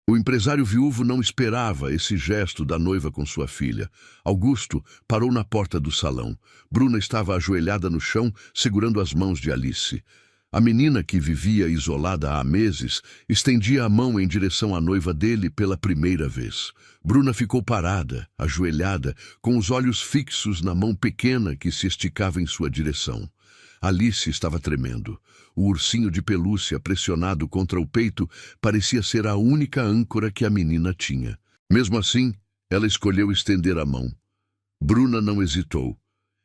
O empresário viúvo não esperava esse gesto da noiva com sua filha. Augusto parou na porta do salão. Bruna estava ajoelhada no chão, segurando as mãos de Alice. A menina, que vivia isolada há meses, estendia a mão em direção à noiva dele pela primeira vez. Bruna ficou parada, ajoelhada, com os olhos fixos na mão pequena que se esticava em sua direção. Alice estava tremendo. O ursinho de pelúcia pressionado contra o peito parecia ser a única âncora que a menina tinha. Mesmo assim, ela escolheu estender a mão. Bruna não hesitou.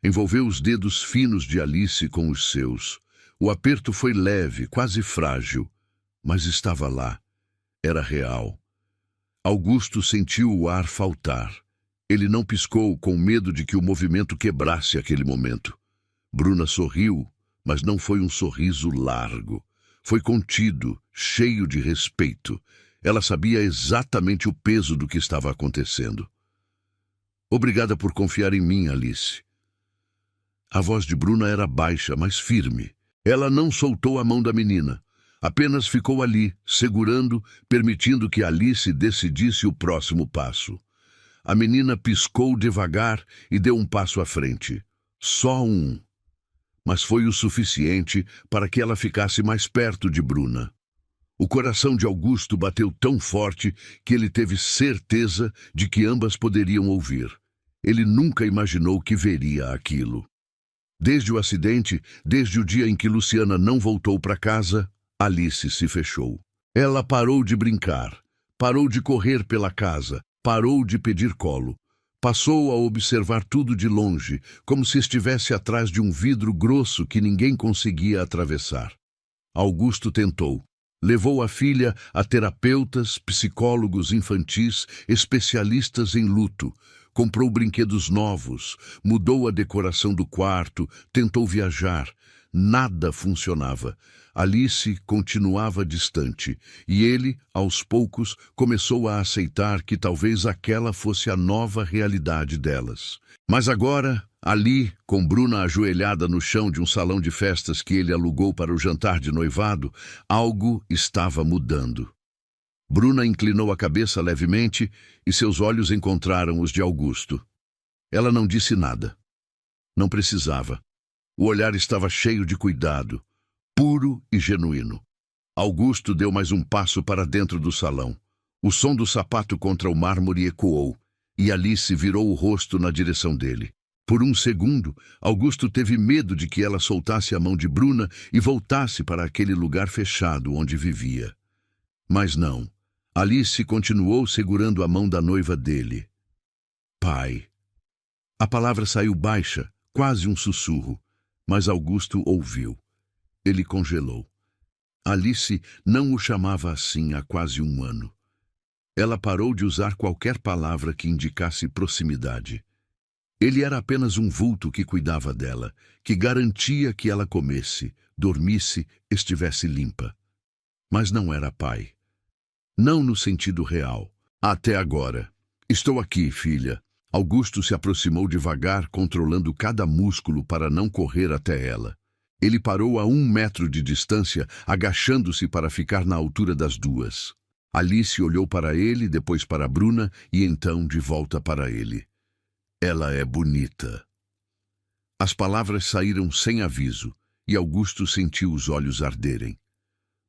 Envolveu os dedos finos de Alice com os seus. O aperto foi leve, quase frágil, mas estava lá. Era real. Augusto sentiu o ar faltar. Ele não piscou, com medo de que o movimento quebrasse aquele momento. Bruna sorriu, mas não foi um sorriso largo. Foi contido, cheio de respeito. Ela sabia exatamente o peso do que estava acontecendo. Obrigada por confiar em mim, Alice. A voz de Bruna era baixa, mas firme. Ela não soltou a mão da menina. Apenas ficou ali, segurando, permitindo que Alice decidisse o próximo passo. A menina piscou devagar e deu um passo à frente. Só um. Mas foi o suficiente para que ela ficasse mais perto de Bruna. O coração de Augusto bateu tão forte que ele teve certeza de que ambas poderiam ouvir. Ele nunca imaginou que veria aquilo. Desde o acidente, desde o dia em que Luciana não voltou para casa, Alice se fechou. Ela parou de brincar, parou de correr pela casa, parou de pedir colo. Passou a observar tudo de longe, como se estivesse atrás de um vidro grosso que ninguém conseguia atravessar. Augusto tentou. Levou a filha a terapeutas, psicólogos infantis, especialistas em luto. Comprou brinquedos novos, mudou a decoração do quarto, tentou viajar. Nada funcionava. Alice continuava distante, e ele, aos poucos, começou a aceitar que talvez aquela fosse a nova realidade delas. Mas agora, ali, com Bruna ajoelhada no chão de um salão de festas que ele alugou para o jantar de noivado, algo estava mudando. Bruna inclinou a cabeça levemente e seus olhos encontraram os de Augusto. Ela não disse nada. Não precisava. O olhar estava cheio de cuidado, puro e genuíno. Augusto deu mais um passo para dentro do salão. O som do sapato contra o mármore ecoou, e Alice virou o rosto na direção dele. Por um segundo, Augusto teve medo de que ela soltasse a mão de Bruna e voltasse para aquele lugar fechado onde vivia. Mas não. Alice continuou segurando a mão da noiva dele. Pai. A palavra saiu baixa, quase um sussurro, mas Augusto ouviu. Ele congelou. Alice não o chamava assim há quase um ano. Ela parou de usar qualquer palavra que indicasse proximidade. Ele era apenas um vulto que cuidava dela, que garantia que ela comesse, dormisse, estivesse limpa. Mas não era pai. Não no sentido real. Até agora. Estou aqui, filha. Augusto se aproximou devagar, controlando cada músculo para não correr até ela. Ele parou a 1 metro de distância, agachando-se para ficar na altura das duas. Alice olhou para ele, depois para Bruna e então de volta para ele. Ela é bonita. As palavras saíram sem aviso e Augusto sentiu os olhos arderem.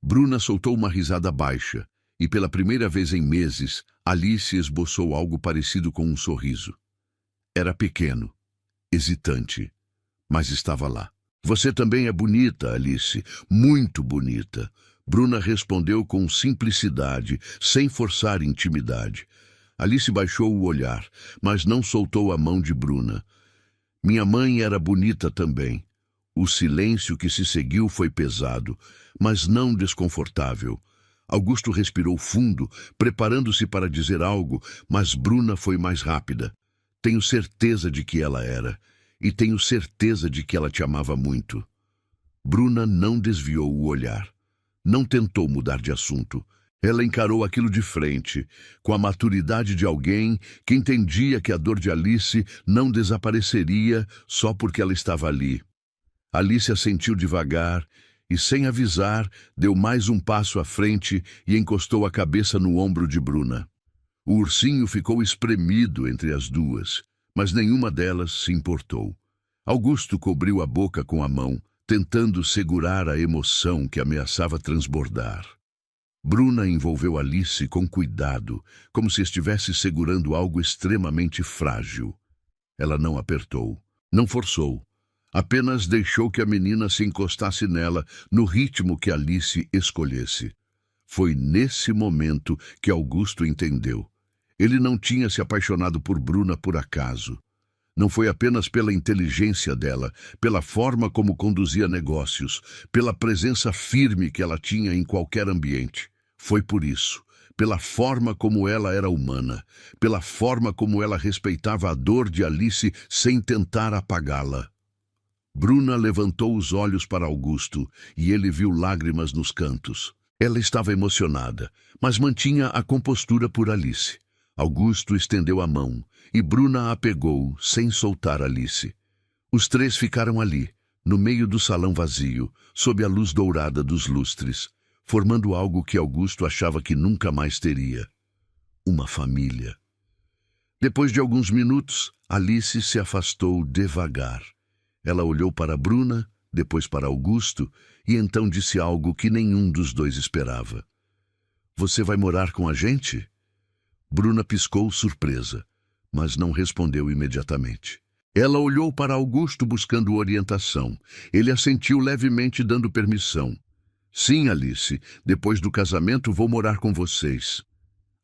Bruna soltou uma risada baixa. E pela primeira vez em meses, Alice esboçou algo parecido com um sorriso. Era pequeno, hesitante, mas estava lá. Você também é bonita, Alice, muito bonita. Bruna respondeu com simplicidade, sem forçar intimidade. Alice baixou o olhar, mas não soltou a mão de Bruna. Minha mãe era bonita também. O silêncio que se seguiu foi pesado, mas não desconfortável. Augusto respirou fundo, preparando-se para dizer algo, mas Bruna foi mais rápida. Tenho certeza de que ela era, e tenho certeza de que ela te amava muito. Bruna não desviou o olhar. Não tentou mudar de assunto. Ela encarou aquilo de frente, com a maturidade de alguém que entendia que a dor de Alice não desapareceria só porque ela estava ali. Alice assentiu devagar e, sem avisar, deu mais um passo à frente e encostou a cabeça no ombro de Bruna. O ursinho ficou espremido entre as duas, mas nenhuma delas se importou. Augusto cobriu a boca com a mão, tentando segurar a emoção que ameaçava transbordar. Bruna envolveu Alice com cuidado, como se estivesse segurando algo extremamente frágil. Ela não apertou, não forçou, apenas deixou que a menina se encostasse nela no ritmo que Alice escolhesse. Foi nesse momento que Augusto entendeu. Ele não tinha se apaixonado por Bruna por acaso. Não foi apenas pela inteligência dela, pela forma como conduzia negócios, pela presença firme que ela tinha em qualquer ambiente. Foi por isso, pela forma como ela era humana, pela forma como ela respeitava a dor de Alice sem tentar apagá-la. Bruna levantou os olhos para Augusto e ele viu lágrimas nos cantos. Ela estava emocionada, mas mantinha a compostura por Alice. Augusto estendeu a mão e Bruna a pegou, sem soltar Alice. Os três ficaram ali, no meio do salão vazio, sob a luz dourada dos lustres, formando algo que Augusto achava que nunca mais teria. Uma família. Depois de alguns minutos, Alice se afastou devagar. Ela olhou para Bruna, depois para Augusto, e então disse algo que nenhum dos dois esperava. "Você vai morar com a gente?" Bruna piscou surpresa, mas não respondeu imediatamente. Ela olhou para Augusto buscando orientação. Ele assentiu levemente, dando permissão. "Sim, Alice, depois do casamento vou morar com vocês."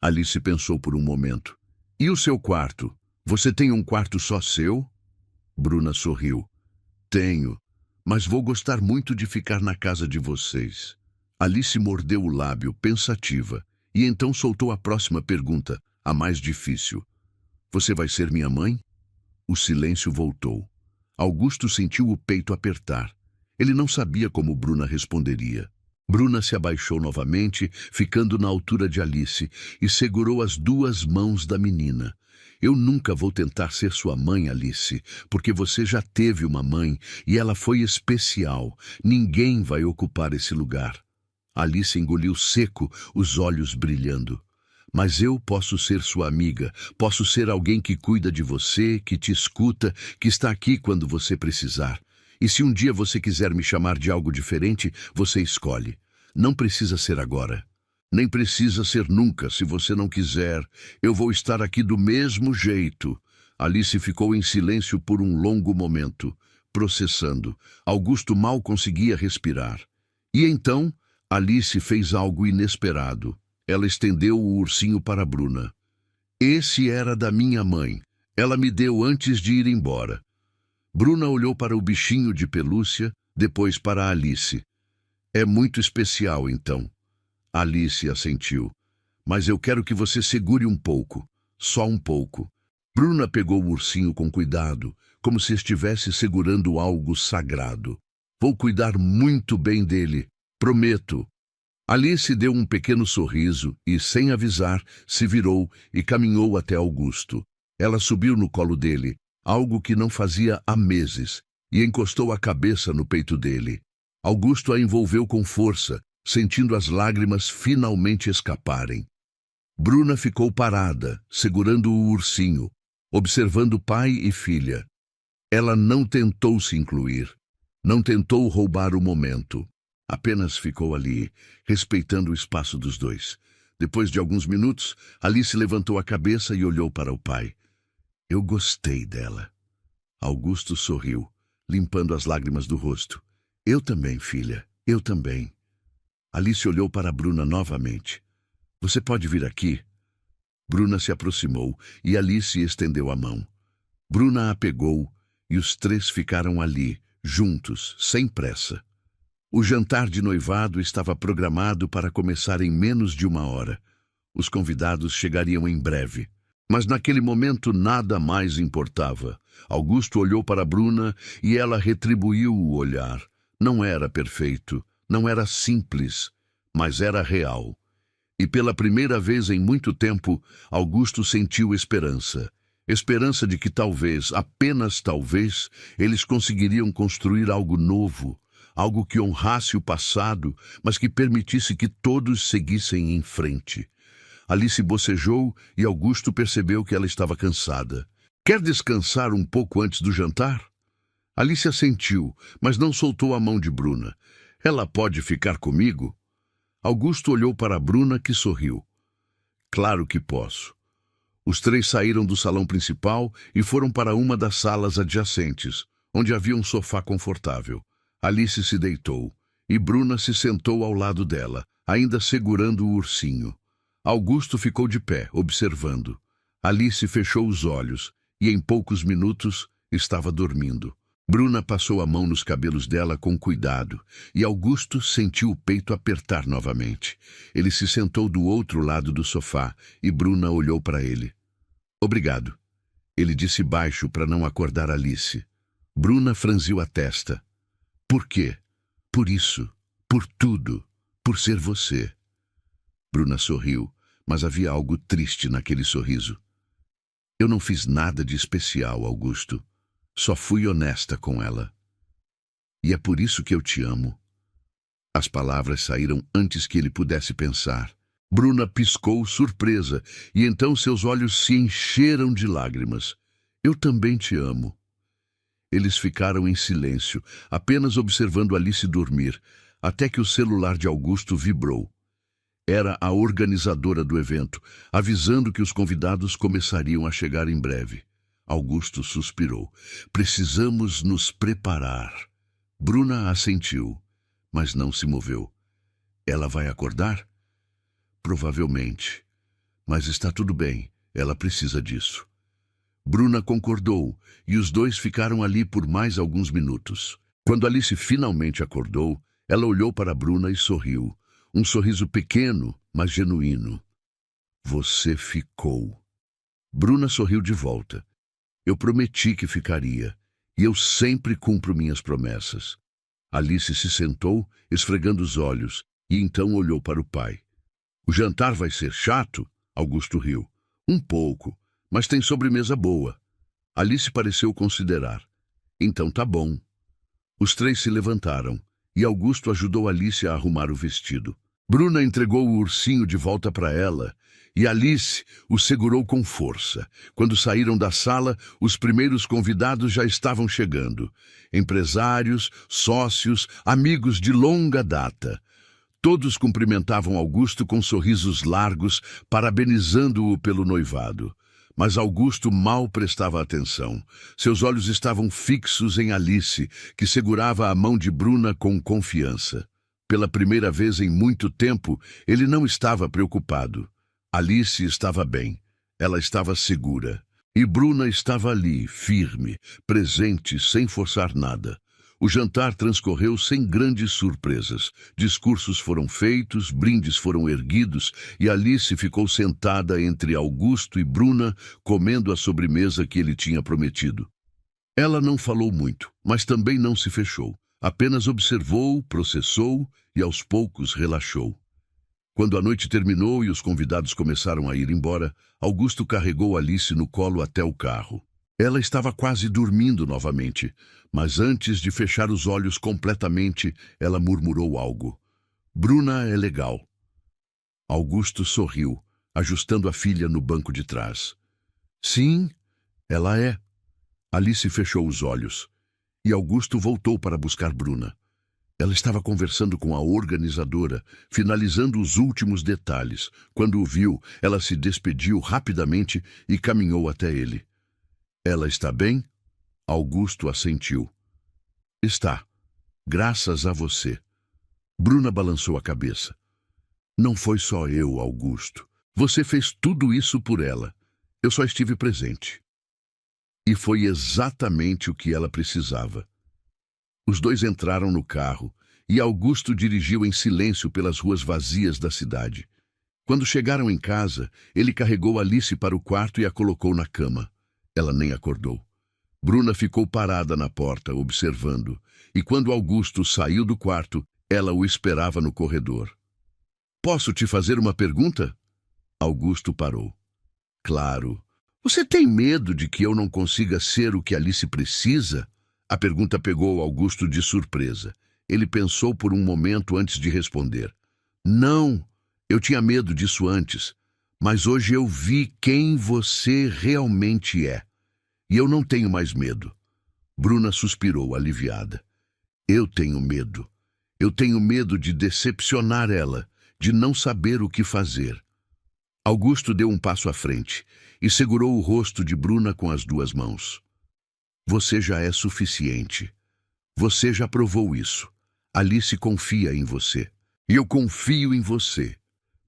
Alice pensou por um momento. "E o seu quarto? Você tem um quarto só seu?" Bruna sorriu. "Tenho, mas vou gostar muito de ficar na casa de vocês." Alice mordeu o lábio, pensativa, e então soltou a próxima pergunta, a mais difícil. "Você vai ser minha mãe?" O silêncio voltou. Augusto sentiu o peito apertar. Ele não sabia como Bruna responderia. Bruna se abaixou novamente, ficando na altura de Alice, e segurou as duas mãos da menina. "Eu nunca vou tentar ser sua mãe, Alice, porque você já teve uma mãe e ela foi especial. Ninguém vai ocupar esse lugar." Alice engoliu seco, os olhos brilhando. "Mas eu posso ser sua amiga, posso ser alguém que cuida de você, que te escuta, que está aqui quando você precisar. E se um dia você quiser me chamar de algo diferente, você escolhe. Não precisa ser agora. Nem precisa ser nunca, se você não quiser. Eu vou estar aqui do mesmo jeito." Alice ficou em silêncio por um longo momento, processando. Augusto mal conseguia respirar. E então, Alice fez algo inesperado. Ela estendeu o ursinho para Bruna. "Esse era da minha mãe. Ela me deu antes de ir embora." Bruna olhou para o bichinho de pelúcia, depois para Alice. "É muito especial, então." Alice assentiu. "Mas eu quero que você segure um pouco. Só um pouco." Bruna pegou o ursinho com cuidado, como se estivesse segurando algo sagrado. "Vou cuidar muito bem dele. Prometo." Alice deu um pequeno sorriso e, sem avisar, se virou e caminhou até Augusto. Ela subiu no colo dele, algo que não fazia há meses, e encostou a cabeça no peito dele. Augusto a envolveu com força, sentindo as lágrimas finalmente escaparem. Bruna ficou parada, segurando o ursinho, observando pai e filha. Ela não tentou se incluir, não tentou roubar o momento. Apenas ficou ali, respeitando o espaço dos dois. Depois de alguns minutos, Alice levantou a cabeça e olhou para o pai. "Eu gostei dela." Augusto sorriu, limpando as lágrimas do rosto. "Eu também, filha, eu também." Alice olhou para Bruna novamente. "Você pode vir aqui?" Bruna se aproximou e Alice estendeu a mão. Bruna a pegou e os três ficaram ali, juntos, sem pressa. O jantar de noivado estava programado para começar em menos de 1 hora. Os convidados chegariam em breve. Mas naquele momento nada mais importava. Augusto olhou para Bruna e ela retribuiu o olhar. Não era perfeito, não era simples, mas era real. E pela primeira vez em muito tempo, Augusto sentiu esperança. Esperança de que talvez, apenas talvez, eles conseguiriam construir algo novo. algo que honrasse o passado, mas que permitisse que todos seguissem em frente. Alice bocejou e Augusto percebeu que ela estava cansada. Quer descansar um pouco antes do jantar? Alice assentiu, mas não soltou a mão de Bruna. Ela pode ficar comigo? Augusto olhou para Bruna, que sorriu. Claro que posso. Os três saíram do salão principal e foram para uma das salas adjacentes, onde havia um sofá confortável. Alice se deitou e Bruna se sentou ao lado dela, ainda segurando o ursinho. Augusto ficou de pé, observando. Alice fechou os olhos e, em poucos minutos, estava dormindo. Bruna passou a mão nos cabelos dela com cuidado e Augusto sentiu o peito apertar novamente. Ele se sentou do outro lado do sofá e Bruna olhou para ele. Obrigado, ele disse baixo para não acordar Alice. Bruna franziu a testa. Por quê? Por isso, por tudo, por ser você. Bruna sorriu, mas havia algo triste naquele sorriso. Eu não fiz nada de especial, Augusto. Só fui honesta com ela. E é por isso que eu te amo. As palavras saíram antes que ele pudesse pensar. Bruna piscou, surpresa, e então seus olhos se encheram de lágrimas. Eu também te amo. Eles ficaram em silêncio, apenas observando Alice dormir, até que o celular de Augusto vibrou. Era a organizadora do evento, avisando que os convidados começariam a chegar em breve. Augusto suspirou. Precisamos nos preparar. Bruna assentiu, mas não se moveu. Ela vai acordar? Provavelmente. Mas está tudo bem, ela precisa disso. Bruna concordou, e os dois ficaram ali por mais alguns minutos. Quando Alice finalmente acordou, ela olhou para Bruna e sorriu. Um sorriso pequeno, mas genuíno. Você ficou. Bruna sorriu de volta. Eu prometi que ficaria, e eu sempre cumpro minhas promessas. Alice se sentou, esfregando os olhos, e então olhou para o pai. O jantar vai ser chato? Augusto riu. Um pouco, mas tem sobremesa boa. Alice pareceu considerar. Então tá bom. Os três se levantaram, e Augusto ajudou Alice a arrumar o vestido. Bruna entregou o ursinho de volta para ela, e Alice o segurou com força. Quando saíram da sala, os primeiros convidados já estavam chegando. Empresários, sócios, amigos de longa data. Todos cumprimentavam Augusto com sorrisos largos, parabenizando-o pelo noivado. Mas Augusto mal prestava atenção. Seus olhos estavam fixos em Alice, que segurava a mão de Bruna com confiança. Pela primeira vez em muito tempo, ele não estava preocupado. Alice estava bem. Ela estava segura. E Bruna estava ali, firme, presente, sem forçar nada. O jantar transcorreu sem grandes surpresas. Discursos foram feitos, brindes foram erguidos e Alice ficou sentada entre Augusto e Bruna, comendo a sobremesa que ele tinha prometido. Ela não falou muito, mas também não se fechou. Apenas observou, processou e aos poucos relaxou. Quando a noite terminou e os convidados começaram a ir embora, Augusto carregou Alice no colo até o carro. Ela estava quase dormindo novamente, mas antes de fechar os olhos completamente, ela murmurou algo. Bruna é legal. Augusto sorriu, ajustando a filha no banco de trás. Sim, ela é. Alice fechou os olhos, e Augusto voltou para buscar Bruna. Ela estava conversando com a organizadora, finalizando os últimos detalhes. Quando o viu, ela se despediu rapidamente e caminhou até ele. Ela está bem? Augusto assentiu. Está. Graças a você. Bruna balançou a cabeça. Não foi só eu, Augusto. Você fez tudo isso por ela. Eu só estive presente. E foi exatamente o que ela precisava. Os dois entraram no carro e Augusto dirigiu em silêncio pelas ruas vazias da cidade. Quando chegaram em casa, ele carregou Alice para o quarto e a colocou na cama. Ela nem acordou. Bruna ficou parada na porta, observando, e quando Augusto saiu do quarto, ela o esperava no corredor. Posso te fazer uma pergunta? Augusto parou. Claro. Você tem medo de que eu não consiga ser o que Alice precisa? A pergunta pegou Augusto de surpresa. Ele pensou por um momento antes de responder. Não, eu tinha medo disso antes, mas hoje eu vi quem você realmente é. E eu não tenho mais medo. Bruna suspirou, aliviada. Eu tenho medo. Eu tenho medo de decepcionar ela, de não saber o que fazer. Augusto deu um passo à frente e segurou o rosto de Bruna com as duas mãos. Você já é suficiente. Você já provou isso. Alice confia em você. E eu confio em você.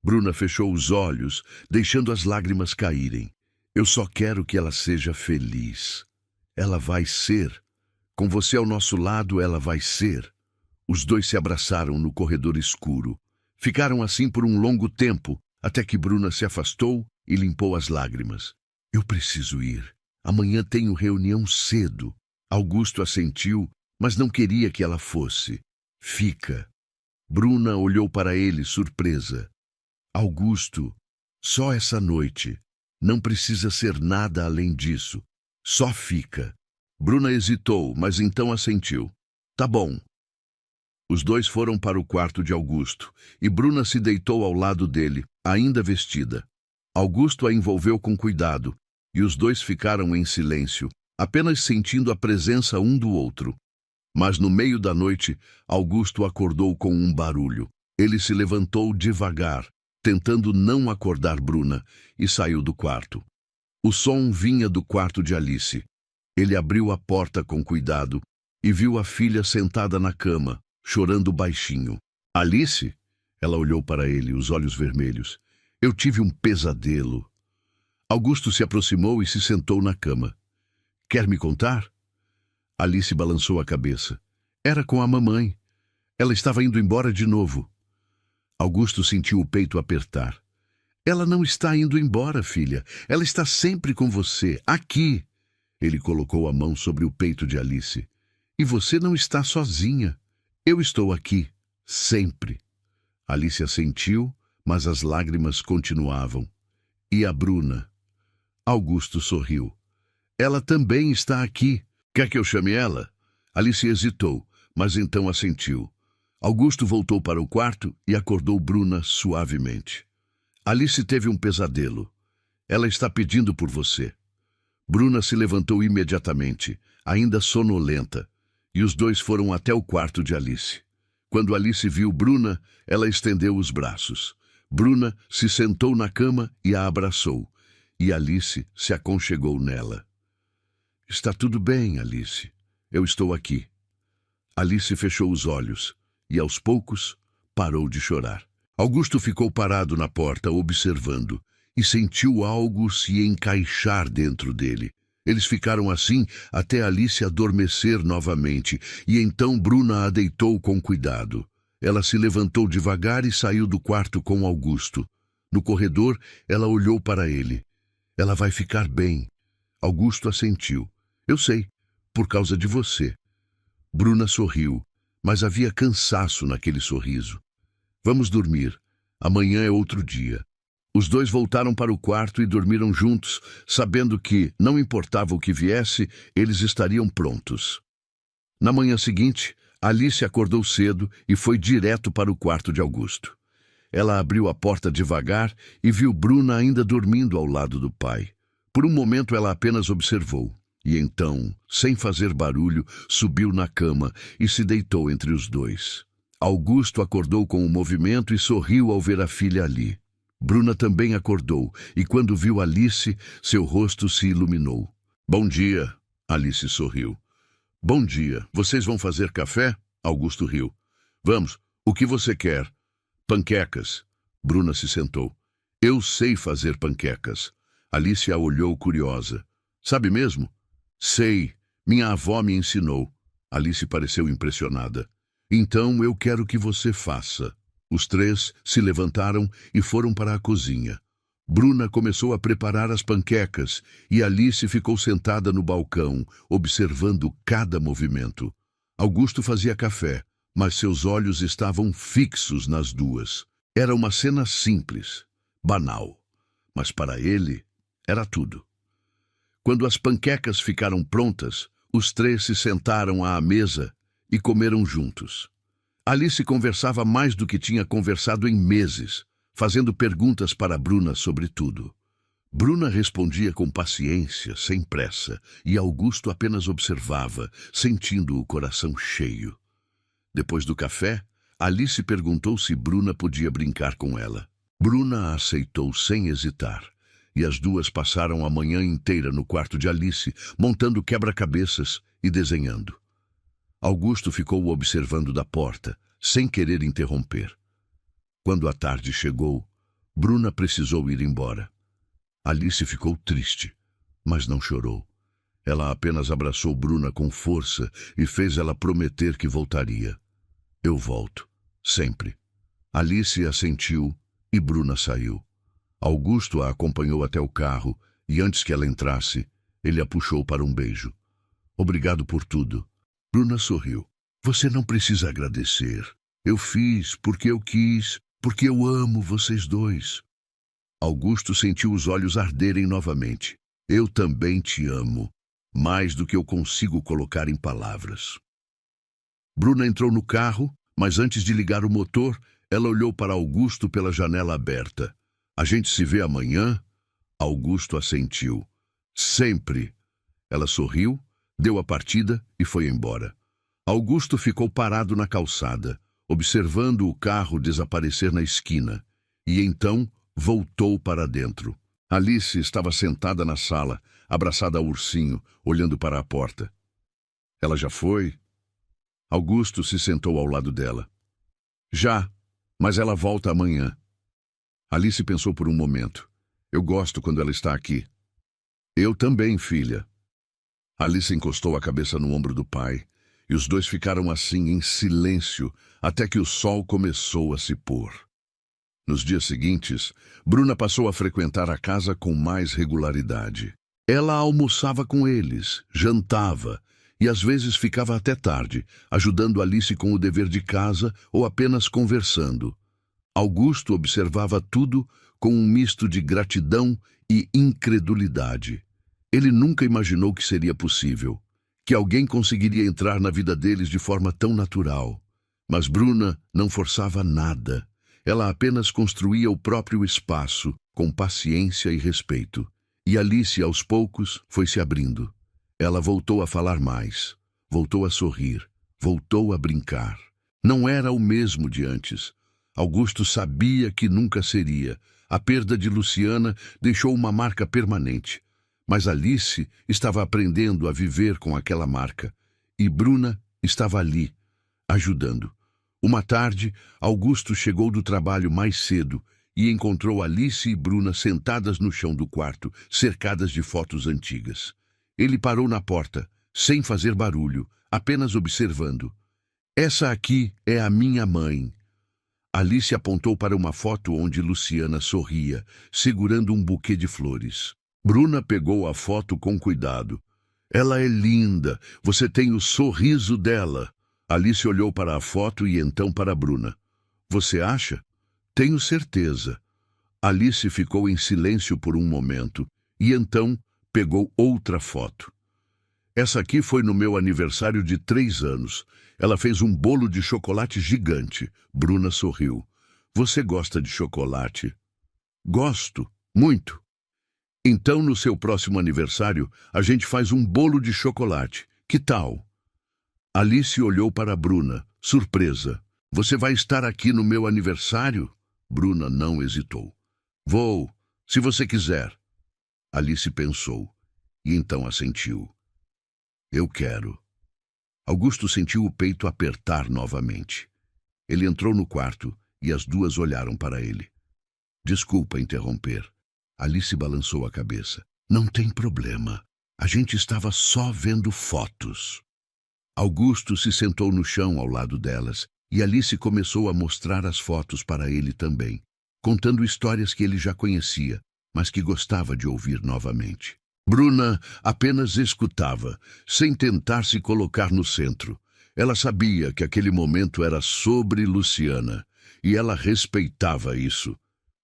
Bruna fechou os olhos, deixando as lágrimas caírem. Eu só quero que ela seja feliz. Ela vai ser. Com você ao nosso lado, ela vai ser. Os dois se abraçaram no corredor escuro. Ficaram assim por um longo tempo, até que Bruna se afastou e limpou as lágrimas. Eu preciso ir. Amanhã tenho reunião cedo. Augusto assentiu, mas não queria que ela fosse. Fica. Bruna olhou para ele, surpresa. Augusto, só essa noite. Não precisa ser nada além disso. Só fica. Bruna hesitou, mas então assentiu. Tá bom. Os dois foram para o quarto de Augusto, e Bruna se deitou ao lado dele, ainda vestida. Augusto a envolveu com cuidado, e os dois ficaram em silêncio, apenas sentindo a presença um do outro. Mas no meio da noite, Augusto acordou com um barulho. Ele se levantou devagar, tentando não acordar Bruna, e saiu do quarto. O som vinha do quarto de Alice. Ele abriu a porta com cuidado e viu a filha sentada na cama, chorando baixinho. Alice? Ela olhou para ele, os olhos vermelhos. Eu tive um pesadelo. Augusto se aproximou e se sentou na cama. Quer me contar? Alice balançou a cabeça. Era com a mamãe. Ela estava indo embora de novo. Augusto sentiu o peito apertar. Ela não está indo embora, filha. Ela está sempre com você, aqui. Ele colocou a mão sobre o peito de Alice. E você não está sozinha. Eu estou aqui, sempre. Alice assentiu, mas as lágrimas continuavam. E a Bruna? Augusto sorriu. Ela também está aqui. Quer que eu chame ela? Alice hesitou, mas então assentiu. Augusto voltou para o quarto e acordou Bruna suavemente. Alice teve um pesadelo. Ela está pedindo por você. Bruna se levantou imediatamente, ainda sonolenta, e os dois foram até o quarto de Alice. Quando Alice viu Bruna, ela estendeu os braços. Bruna se sentou na cama e a abraçou, e Alice se aconchegou nela. Está tudo bem, Alice. Eu estou aqui. Alice fechou os olhos e, aos poucos, parou de chorar. Augusto ficou parado na porta, observando, e sentiu algo se encaixar dentro dele. Eles ficaram assim até Alice adormecer novamente, e então Bruna a deitou com cuidado. Ela se levantou devagar e saiu do quarto com Augusto. No corredor, ela olhou para ele. Ela vai ficar bem. Augusto assentiu. Eu sei, por causa de você. Bruna sorriu, mas havia cansaço naquele sorriso. Vamos dormir. Amanhã é outro dia. Os dois voltaram para o quarto e dormiram juntos, sabendo que, não importava o que viesse, eles estariam prontos. Na manhã seguinte, Alice acordou cedo e foi direto para o quarto de Augusto. Ela abriu a porta devagar e viu Bruna ainda dormindo ao lado do pai. Por um momento ela apenas observou, e então, sem fazer barulho, subiu na cama e se deitou entre os dois. Augusto acordou com o movimento e sorriu ao ver a filha ali. Bruna também acordou, e quando viu Alice, seu rosto se iluminou. Bom dia, Alice sorriu. Bom dia, vocês vão fazer café? Augusto riu. Vamos, o que você quer? Panquecas. Bruna se sentou. Eu sei fazer panquecas. Alice a olhou curiosa. Sabe mesmo? Sei, minha avó me ensinou. Alice pareceu impressionada. Então eu quero que você faça. Os três se levantaram e foram para a cozinha. Bruna começou a preparar as panquecas e Alice ficou sentada no balcão, observando cada movimento. Augusto fazia café, mas seus olhos estavam fixos nas duas. Era uma cena simples, banal, mas para ele era tudo. Quando as panquecas ficaram prontas, os três se sentaram à mesa e comeram juntos. Alice conversava mais do que tinha conversado em meses, fazendo perguntas para Bruna sobre tudo. Bruna respondia com paciência, sem pressa, e Augusto apenas observava, sentindo o coração cheio. Depois do café, Alice perguntou se Bruna podia brincar com ela. Bruna aceitou sem hesitar, e as duas passaram a manhã inteira no quarto de Alice, montando quebra-cabeças e desenhando. Augusto ficou observando da porta, sem querer interromper. Quando a tarde chegou, Bruna precisou ir embora. Alice ficou triste, mas não chorou. Ela apenas abraçou Bruna com força e fez ela prometer que voltaria. Eu volto, sempre. Alice assentiu e Bruna saiu. Augusto a acompanhou até o carro e antes que ela entrasse, ele a puxou para um beijo. Obrigado por tudo. Bruna sorriu. Você não precisa agradecer. Eu fiz porque eu quis, porque eu amo vocês dois. Augusto sentiu os olhos arderem novamente. Eu também te amo, mais do que eu consigo colocar em palavras. Bruna entrou no carro, mas antes de ligar o motor, ela olhou para Augusto pela janela aberta. A gente se vê amanhã? Augusto assentiu. Sempre. Ela sorriu, deu a partida e foi embora. Augusto ficou parado na calçada, observando o carro desaparecer na esquina, e então voltou para dentro. Alice estava sentada na sala, abraçada ao ursinho, olhando para a porta. Ela já foi? Augusto se sentou ao lado dela. Já, mas ela volta amanhã. Alice pensou por um momento. Eu gosto quando ela está aqui. Eu também, filha. Alice encostou a cabeça no ombro do pai, e os dois ficaram assim em silêncio até que o sol começou a se pôr. Nos dias seguintes, Bruna passou a frequentar a casa com mais regularidade. Ela almoçava com eles, jantava e às vezes ficava até tarde, ajudando Alice com o dever de casa ou apenas conversando. Augusto observava tudo com um misto de gratidão e incredulidade. Ele nunca imaginou que seria possível, que alguém conseguiria entrar na vida deles de forma tão natural. Mas Bruna não forçava nada. Ela apenas construía o próprio espaço, com paciência e respeito. E Alice, aos poucos, foi se abrindo. Ela voltou a falar mais, voltou a sorrir, voltou a brincar. Não era o mesmo de antes. Augusto sabia que nunca seria. A perda de Luciana deixou uma marca permanente. Mas Alice estava aprendendo a viver com aquela marca. E Bruna estava ali, ajudando. Uma tarde, Augusto chegou do trabalho mais cedo e encontrou Alice e Bruna sentadas no chão do quarto, cercadas de fotos antigas. Ele parou na porta, sem fazer barulho, apenas observando. Essa aqui é a minha mãe. Alice apontou para uma foto onde Luciana sorria, segurando um buquê de flores. Bruna pegou a foto com cuidado. Ela é linda, você tem o sorriso dela. Alice olhou para a foto e então para Bruna. Você acha? Tenho certeza. Alice ficou em silêncio por um momento e então pegou outra foto. Essa aqui foi no meu aniversário de 3 anos. Ela fez um bolo de chocolate gigante. Bruna sorriu. Você gosta de chocolate? Gosto, muito. Então, no seu próximo aniversário, a gente faz um bolo de chocolate. Que tal? Alice olhou para Bruna, surpresa. Você vai estar aqui no meu aniversário? Bruna não hesitou. Vou, se você quiser. Alice pensou, e então assentiu. Eu quero. Augusto sentiu o peito apertar novamente. Ele entrou no quarto e as duas olharam para ele. Desculpa interromper. Alice balançou a cabeça. Não tem problema. A gente estava só vendo fotos. Augusto se sentou no chão ao lado delas e Alice começou a mostrar as fotos para ele também, contando histórias que ele já conhecia, mas que gostava de ouvir novamente. Bruna apenas escutava, sem tentar se colocar no centro. Ela sabia que aquele momento era sobre Luciana, e ela respeitava isso.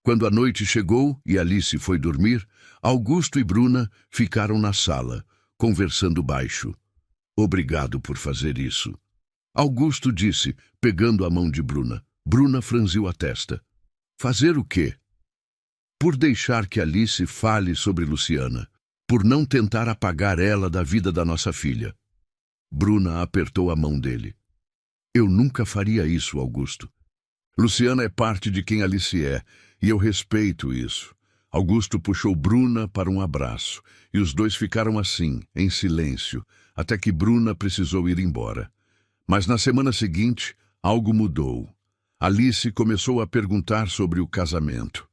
Quando a noite chegou e Alice foi dormir, Augusto e Bruna ficaram na sala, conversando baixo. Obrigado por fazer isso. Augusto disse, pegando a mão de Bruna. Bruna franziu a testa. Fazer o quê? Por deixar que Alice fale sobre Luciana. Por não tentar apagar ela da vida da nossa filha. Bruna apertou a mão dele. Eu nunca faria isso, Augusto. Luciana é parte de quem Alice é, e eu respeito isso. Augusto puxou Bruna para um abraço, e os dois ficaram assim, em silêncio, até que Bruna precisou ir embora. Mas na semana seguinte, algo mudou. Alice começou a perguntar sobre o casamento.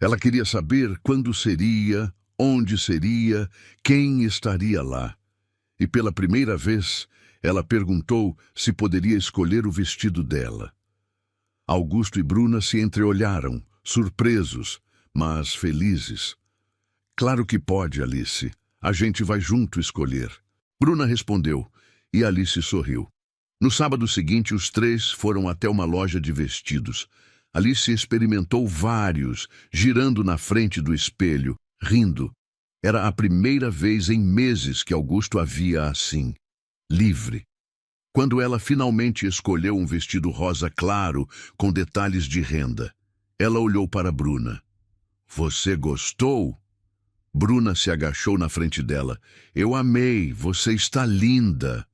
Ela queria saber quando seria, onde seria, quem estaria lá. E pela primeira vez, ela perguntou se poderia escolher o vestido dela. Augusto e Bruna se entreolharam, surpresos, mas felizes. Claro que pode, Alice. A gente vai junto escolher. Bruna respondeu, e Alice sorriu. No sábado seguinte, os três foram até uma loja de vestidos. Alice experimentou vários, girando na frente do espelho, rindo. Era a primeira vez em meses que Augusto a via assim, livre. Quando ela finalmente escolheu um vestido rosa claro, com detalhes de renda, ela olhou para Bruna. Você gostou? Bruna se agachou na frente dela. Eu amei, você está linda.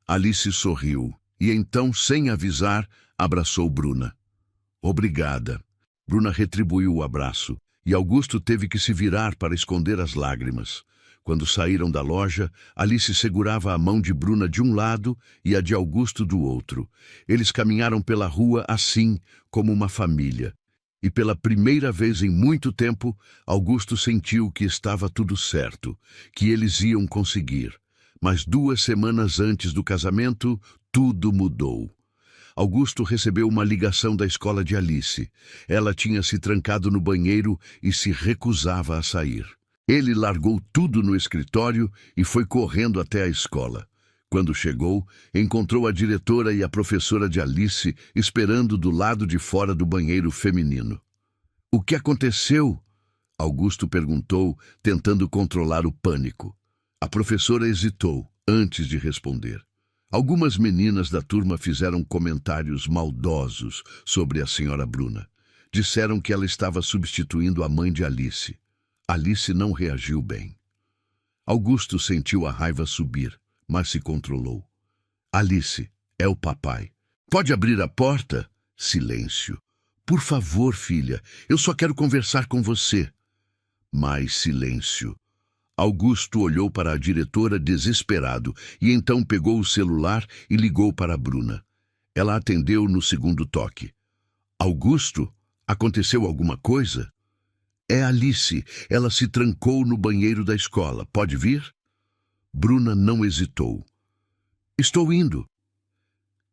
Alice sorriu e então, sem avisar, abraçou Bruna. Obrigada. Bruna retribuiu o abraço e Augusto teve que se virar para esconder as lágrimas. Quando saíram da loja, Alice segurava a mão de Bruna de um lado e a de Augusto do outro. Eles caminharam pela rua assim, como uma família. E pela primeira vez em muito tempo, Augusto sentiu que estava tudo certo, que eles iam conseguir. Mas 2 semanas antes do casamento, tudo mudou. Augusto recebeu uma ligação da escola de Alice. Ela tinha se trancado no banheiro e se recusava a sair. Ele largou tudo no escritório e foi correndo até a escola. Quando chegou, encontrou a diretora e a professora de Alice esperando do lado de fora do banheiro feminino. O que aconteceu? Augusto perguntou, tentando controlar o pânico. A professora hesitou antes de responder. Algumas meninas da turma fizeram comentários maldosos sobre a senhora Bruna. Disseram que ela estava substituindo a mãe de Alice. Alice não reagiu bem. Augusto sentiu a raiva subir, mas se controlou. Alice, é o papai. Pode abrir a porta? Silêncio. Por favor, filha, eu só quero conversar com você. Mais silêncio. Augusto olhou para a diretora desesperado e então pegou o celular e ligou para a Bruna. Ela atendeu no segundo toque. Augusto, aconteceu alguma coisa? É Alice. Ela se trancou no banheiro da escola. Pode vir? Bruna não hesitou. Estou indo.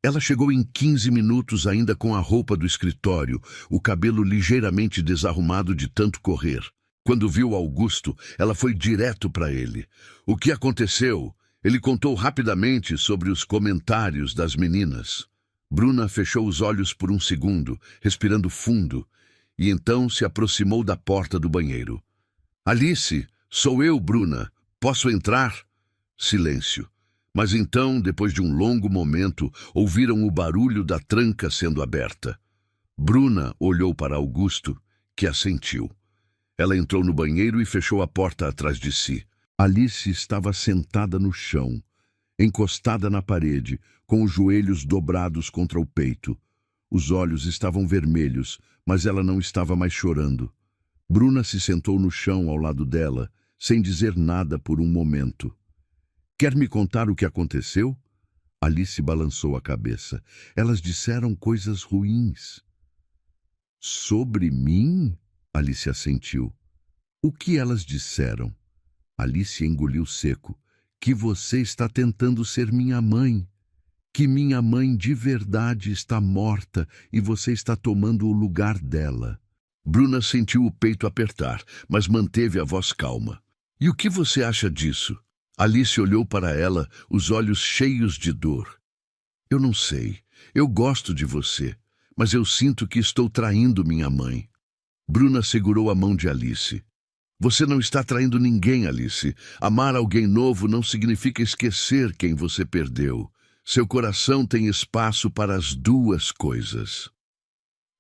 Ela chegou em 15 minutos ainda com a roupa do escritório, o cabelo ligeiramente desarrumado de tanto correr. Quando viu Augusto, ela foi direto para ele. O que aconteceu? Ele contou rapidamente sobre os comentários das meninas. Bruna fechou os olhos por um segundo, respirando fundo, e então se aproximou da porta do banheiro. Alice, sou eu, Bruna. Posso entrar? Silêncio. Mas então, depois de um longo momento, ouviram o barulho da tranca sendo aberta. Bruna olhou para Augusto, que assentiu. Ela entrou no banheiro e fechou a porta atrás de si. Alice estava sentada no chão, encostada na parede, com os joelhos dobrados contra o peito. Os olhos estavam vermelhos, mas ela não estava mais chorando. Bruna se sentou no chão ao lado dela, sem dizer nada por um momento. Quer me contar o que aconteceu? Alice balançou a cabeça. Elas disseram coisas ruins. Sobre mim? Alice assentiu. O que elas disseram? Alice engoliu seco. Que você está tentando ser minha mãe. Que minha mãe de verdade está morta e você está tomando o lugar dela. Bruna sentiu o peito apertar, mas manteve a voz calma. E o que você acha disso? Alice olhou para ela, os olhos cheios de dor. Eu não sei. Eu gosto de você, mas eu sinto que estou traindo minha mãe. Bruna segurou a mão de Alice. Você não está traindo ninguém, Alice. Amar alguém novo não significa esquecer quem você perdeu. Seu coração tem espaço para as duas coisas.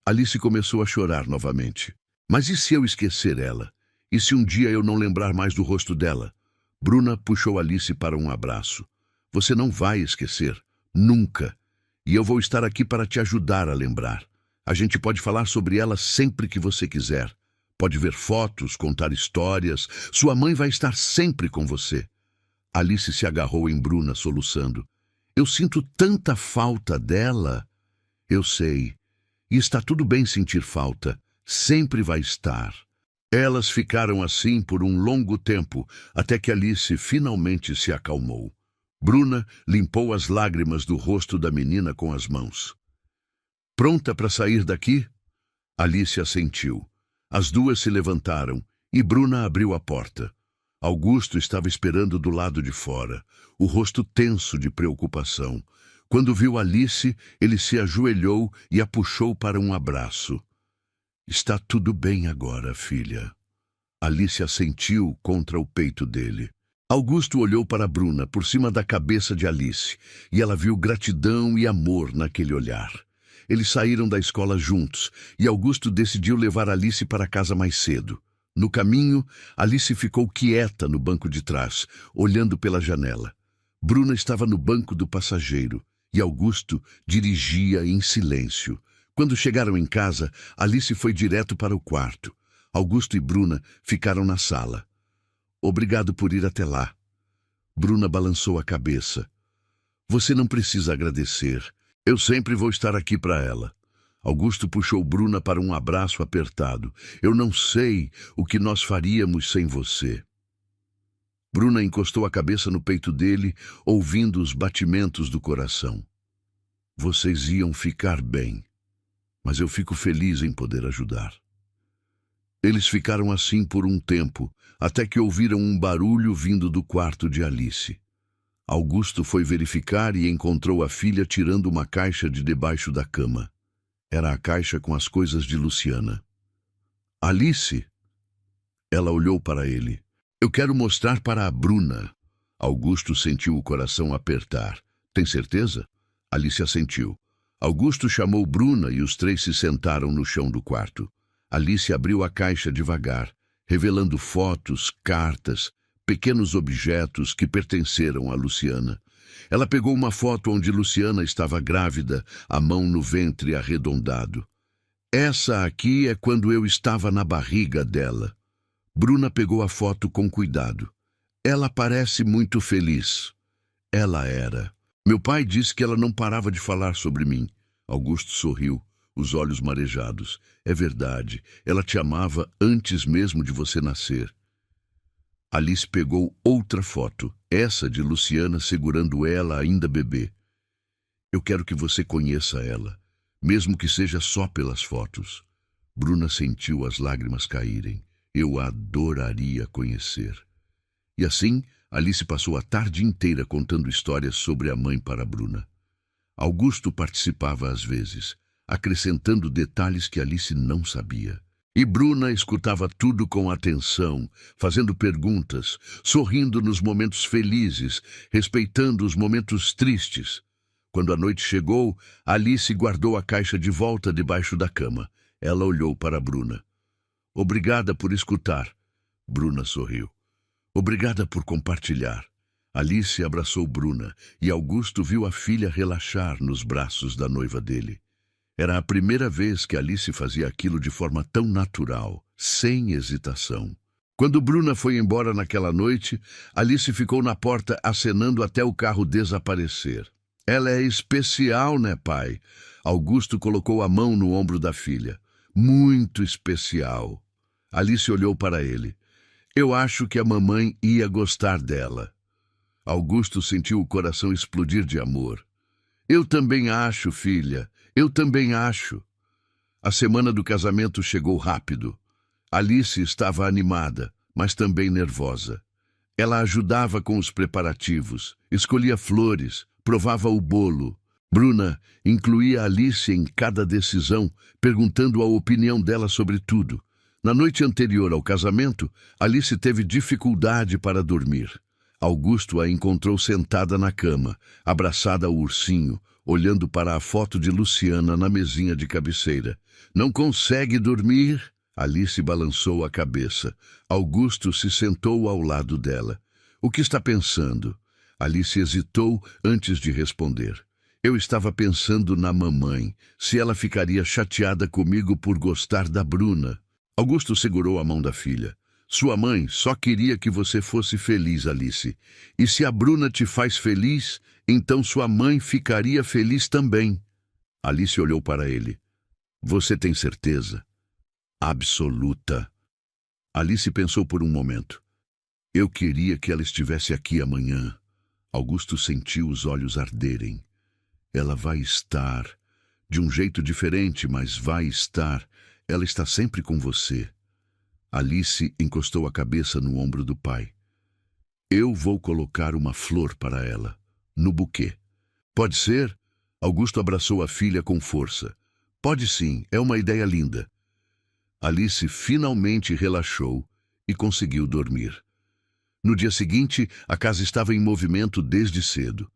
Alice começou a chorar novamente. Mas e se eu esquecer ela? E se um dia eu não lembrar mais do rosto dela? Bruna puxou Alice para um abraço. Você não vai esquecer. Nunca. E eu vou estar aqui para te ajudar a lembrar. A gente pode falar sobre ela sempre que você quiser. Pode ver fotos, contar histórias. Sua mãe vai estar sempre com você. Alice se agarrou em Bruna, soluçando. Eu sinto tanta falta dela. Eu sei. E está tudo bem sentir falta. Sempre vai estar. Elas ficaram assim por um longo tempo, até que Alice finalmente se acalmou. Bruna limpou as lágrimas do rosto da menina com as mãos. Pronta para sair daqui? Alice assentiu. As duas se levantaram e Bruna abriu a porta. Augusto estava esperando do lado de fora, o rosto tenso de preocupação. Quando viu Alice, ele se ajoelhou e a puxou para um abraço. Está tudo bem agora, filha. Alice assentiu contra o peito dele. Augusto olhou para Bruna por cima da cabeça de Alice, e ela viu gratidão e amor naquele olhar. Eles saíram da escola juntos, e Augusto decidiu levar Alice para casa mais cedo. No caminho, Alice ficou quieta no banco de trás, olhando pela janela. Bruna estava no banco do passageiro, e Augusto dirigia em silêncio. Quando chegaram em casa, Alice foi direto para o quarto. Augusto e Bruna ficaram na sala. Obrigado por ir até lá. Bruna balançou a cabeça. Você não precisa agradecer. Eu sempre vou estar aqui para ela. Augusto puxou Bruna para um abraço apertado. Eu não sei o que nós faríamos sem você. Bruna encostou a cabeça no peito dele, ouvindo os batimentos do coração. Vocês iam ficar bem, mas eu fico feliz em poder ajudar. Eles ficaram assim por um tempo, até que ouviram um barulho vindo do quarto de Alice. Augusto foi verificar e encontrou a filha tirando uma caixa de debaixo da cama. Era a caixa com as coisas de Luciana. Alice? Ela olhou para ele. Eu quero mostrar para a Bruna. Augusto sentiu o coração apertar. Tem certeza? Alice assentiu. Augusto chamou Bruna e os três se sentaram no chão do quarto. Alice abriu a caixa devagar, revelando fotos, cartas, pequenos objetos que pertenceram a Luciana. Ela pegou uma foto onde Luciana estava grávida, a mão no ventre arredondado. Essa aqui é quando eu estava na barriga dela. Bruna pegou a foto com cuidado. Ela parece muito feliz. Ela era. Meu pai disse que ela não parava de falar sobre mim. Augusto sorriu, os olhos marejados. É verdade, ela te amava antes mesmo de você nascer. Alice pegou outra foto, essa de Luciana segurando ela ainda bebê. Eu quero que você conheça ela, mesmo que seja só pelas fotos. Bruna sentiu as lágrimas caírem. Eu a adoraria conhecer. E assim, Alice passou a tarde inteira contando histórias sobre a mãe para Bruna. Augusto participava às vezes, acrescentando detalhes que Alice não sabia. E Bruna escutava tudo com atenção, fazendo perguntas, sorrindo nos momentos felizes, respeitando os momentos tristes. Quando a noite chegou, Alice guardou a caixa de volta debaixo da cama. Ela olhou para Bruna. Obrigada por escutar. Bruna sorriu. Obrigada por compartilhar. Alice abraçou Bruna e Augusto viu a filha relaxar nos braços da noiva dele. Era a primeira vez que Alice fazia aquilo de forma tão natural, sem hesitação. Quando Bruna foi embora naquela noite, Alice ficou na porta acenando até o carro desaparecer. Ela é especial, né, pai? Augusto colocou a mão no ombro da filha. Muito especial. Alice olhou para ele. Eu acho que a mamãe ia gostar dela. Augusto sentiu o coração explodir de amor. Eu também acho, filha. Eu também acho. A semana do casamento chegou rápido. Alice estava animada, mas também nervosa. Ela ajudava com os preparativos, escolhia flores, provava o bolo. Bruna incluía Alice em cada decisão, perguntando a opinião dela sobre tudo. Na noite anterior ao casamento, Alice teve dificuldade para dormir. Augusto a encontrou sentada na cama, abraçada ao ursinho, olhando para a foto de Luciana na mesinha de cabeceira. Não consegue dormir? Alice balançou a cabeça. Augusto se sentou ao lado dela. O que está pensando? Alice hesitou antes de responder. Eu estava pensando na mamãe, se ela ficaria chateada comigo por gostar da Bruna. Augusto segurou a mão da filha. Sua mãe só queria que você fosse feliz, Alice. E se a Bruna te faz feliz, então sua mãe ficaria feliz também. Alice olhou para ele. Você tem certeza? Absoluta. Alice pensou por um momento. Eu queria que ela estivesse aqui amanhã. Augusto sentiu os olhos arderem. Ela vai estar. De um jeito diferente, mas vai estar. Ela está sempre com você. Alice encostou a cabeça no ombro do pai. Eu vou colocar uma flor para ela, no buquê. Pode ser? Augusto abraçou a filha com força. Pode sim, é uma ideia linda. Alice finalmente relaxou e conseguiu dormir. No dia seguinte, a casa estava em movimento desde cedo.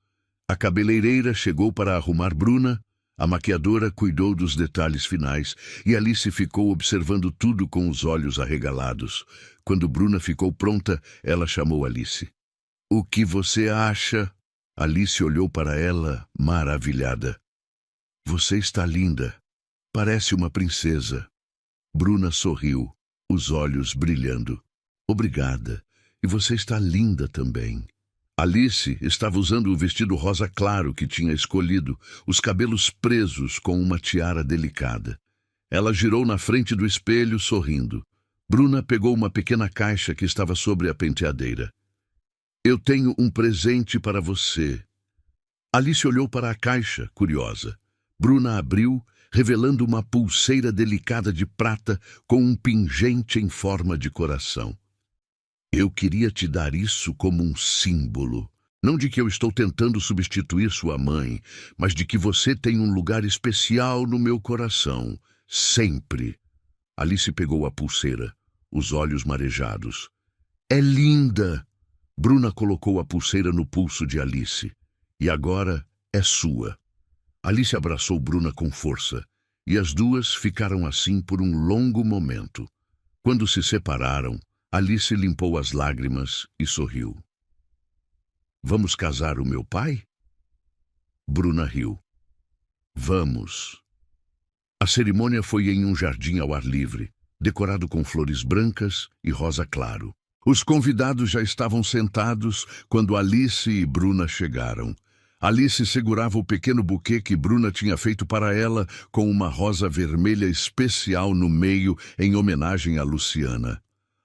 A cabeleireira chegou para arrumar Bruna, a maquiadora cuidou dos detalhes finais e Alice ficou observando tudo com os olhos arregalados. Quando Bruna ficou pronta, ela chamou Alice. O que você acha? Alice olhou para ela, maravilhada. Você está linda. Parece uma princesa. Bruna sorriu, os olhos brilhando. Obrigada. E você está linda também. Alice estava usando o vestido rosa claro que tinha escolhido, os cabelos presos com uma tiara delicada. Ela girou na frente do espelho, sorrindo. Bruna pegou uma pequena caixa que estava sobre a penteadeira. Eu tenho um presente para você. Alice olhou para a caixa, curiosa. Bruna abriu, revelando uma pulseira delicada de prata com um pingente em forma de coração. Eu queria te dar isso como um símbolo. Não de que eu estou tentando substituir sua mãe, mas de que você tem um lugar especial no meu coração. Sempre. Alice pegou a pulseira, os olhos marejados. É linda! Bruna colocou a pulseira no pulso de Alice. E agora é sua. Alice abraçou Bruna com força, e as duas ficaram assim por um longo momento. Quando se separaram, Alice limpou as lágrimas e sorriu. Vamos casar o meu pai? Bruna riu. Vamos. A cerimônia foi em um jardim ao ar livre, decorado com flores brancas e rosa claro. Os convidados já estavam sentados quando Alice e Bruna chegaram. Alice segurava o pequeno buquê que Bruna tinha feito para ela com uma rosa vermelha especial no meio em homenagem a Luciana.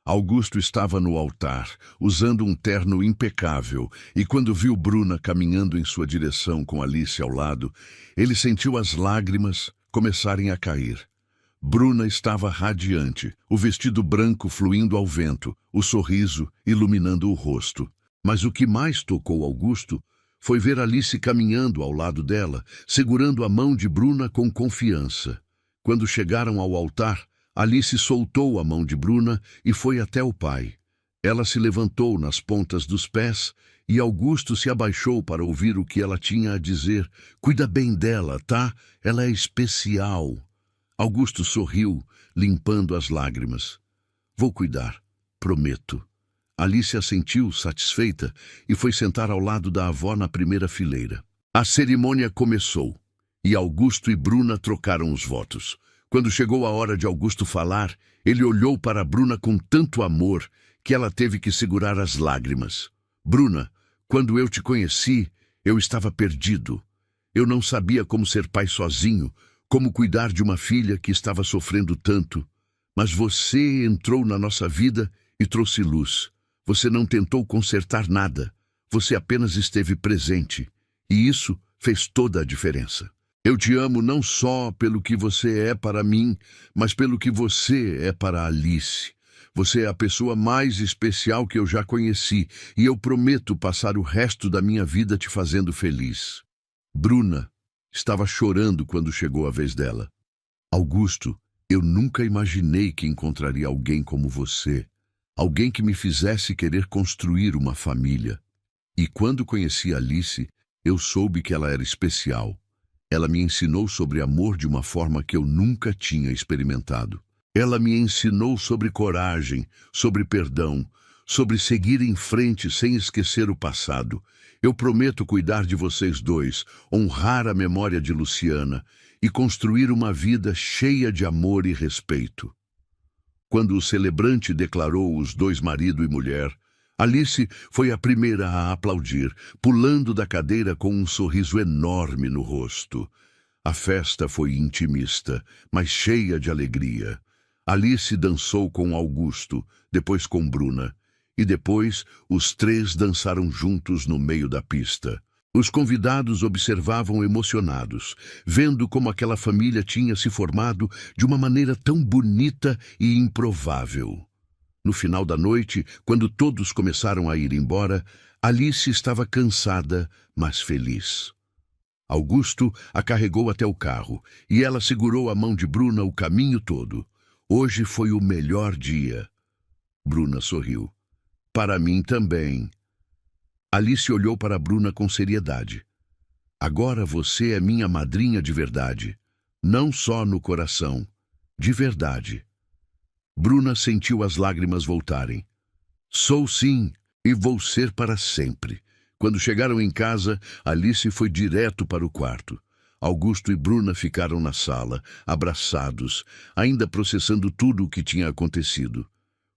Augusto estava no altar, usando um terno impecável, e quando viu Bruna caminhando em sua direção com Alice ao lado, ele sentiu as lágrimas começarem a cair. Bruna estava radiante, o vestido branco fluindo ao vento, o sorriso iluminando o rosto. Mas o que mais tocou Augusto foi ver Alice caminhando ao lado dela, segurando a mão de Bruna com confiança. Quando chegaram ao altar, Alice soltou a mão de Bruna e foi até o pai. Ela se levantou nas pontas dos pés e Augusto se abaixou para ouvir o que ela tinha a dizer. Cuida bem dela, tá? Ela é especial. Augusto sorriu, limpando as lágrimas. Vou cuidar, prometo. Alice assentiu, satisfeita, e foi sentar ao lado da avó na primeira fileira. A cerimônia começou, e Augusto e Bruna trocaram os votos. Quando chegou a hora de Augusto falar, ele olhou para Bruna com tanto amor que ela teve que segurar as lágrimas. Bruna, quando eu te conheci, eu estava perdido. Eu não sabia como ser pai sozinho, como cuidar de uma filha que estava sofrendo tanto. Mas você entrou na nossa vida e trouxe luz. Você não tentou consertar nada. Você apenas esteve presente. E isso fez toda a diferença. Eu te amo não só pelo que você é para mim, mas pelo que você é para Alice. Você é a pessoa mais especial que eu já conheci, e eu prometo passar o resto da minha vida te fazendo feliz. Bruna estava chorando quando chegou a vez dela. Augusto, eu nunca imaginei que encontraria alguém como você. Alguém que me fizesse querer construir uma família. E quando conheci Alice, eu soube que ela era especial. Ela me ensinou sobre amor de uma forma que eu nunca tinha experimentado. Ela me ensinou sobre coragem, sobre perdão, sobre seguir em frente sem esquecer o passado. Eu prometo cuidar de vocês dois, honrar a memória de Luciana e construir uma vida cheia de amor e respeito. Quando o celebrante declarou os dois marido e mulher, Alice foi a primeira a aplaudir, pulando da cadeira com um sorriso enorme no rosto. A festa foi intimista, mas cheia de alegria. Alice dançou com Augusto, depois com Bruna, e depois os três dançaram juntos no meio da pista. Os convidados observavam emocionados, vendo como aquela família tinha se formado de uma maneira tão bonita e improvável. No final da noite, quando todos começaram a ir embora, Alice estava cansada, mas feliz. Augusto a carregou até o carro, e ela segurou a mão de Bruna o caminho todo. Hoje foi o melhor dia. Bruna sorriu. Para mim também. Alice olhou para Bruna com seriedade. Agora você é minha madrinha de verdade. Não só no coração. De verdade. Bruna sentiu as lágrimas voltarem. Sou sim, e vou ser para sempre. Quando chegaram em casa, Alice foi direto para o quarto. Augusto e Bruna ficaram na sala, abraçados, ainda processando tudo o que tinha acontecido.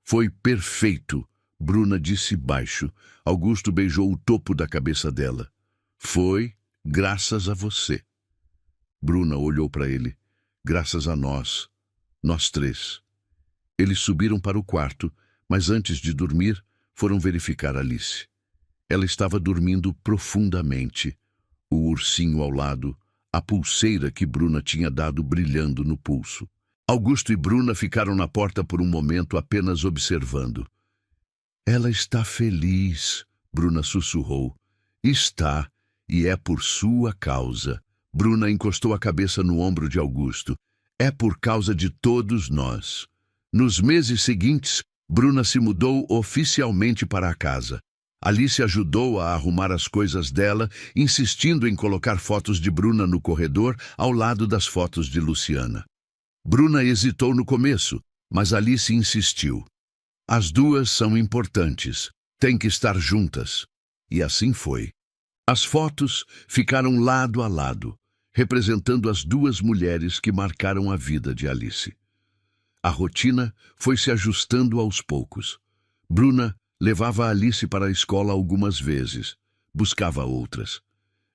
Foi perfeito, Bruna disse baixo. Augusto beijou o topo da cabeça dela. Foi graças a você. Bruna olhou para ele. Graças a nós três. Eles subiram para o quarto, mas antes de dormir, foram verificar Alice. Ela estava dormindo profundamente. O ursinho ao lado, a pulseira que Bruna tinha dado brilhando no pulso. Augusto e Bruna ficaram na porta por um momento apenas observando. Ela está feliz, Bruna sussurrou. Está, e é por sua causa. Bruna encostou a cabeça no ombro de Augusto. É por causa de todos nós. Nos meses seguintes, Bruna se mudou oficialmente para a casa. Alice ajudou a arrumar as coisas dela, insistindo em colocar fotos de Bruna no corredor ao lado das fotos de Luciana. Bruna hesitou no começo, mas Alice insistiu. As duas são importantes, têm que estar juntas. E assim foi. As fotos ficaram lado a lado, representando as duas mulheres que marcaram a vida de Alice. A rotina foi se ajustando aos poucos. Bruna levava Alice para a escola algumas vezes, buscava outras.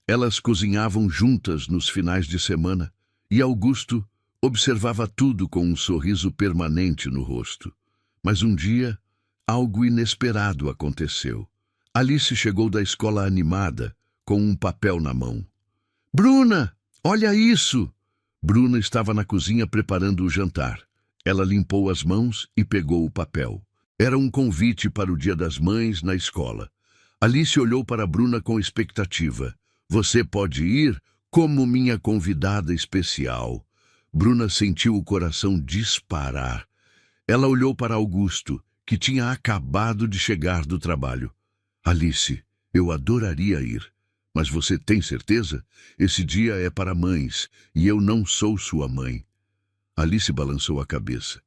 Elas cozinhavam juntas nos finais de semana e Augusto observava tudo com um sorriso permanente no rosto. Mas um dia, algo inesperado aconteceu. Alice chegou da escola animada, com um papel na mão. Bruna, olha isso! Bruna estava na cozinha preparando o jantar. Ela limpou as mãos e pegou o papel. Era um convite para o Dia das Mães na escola. Alice olhou para Bruna com expectativa. Você pode ir como minha convidada especial. Bruna sentiu o coração disparar. Ela olhou para Augusto, que tinha acabado de chegar do trabalho. Alice, eu adoraria ir. Mas você tem certeza? Esse dia é para mães, e eu não sou sua mãe. Alice balançou a cabeça.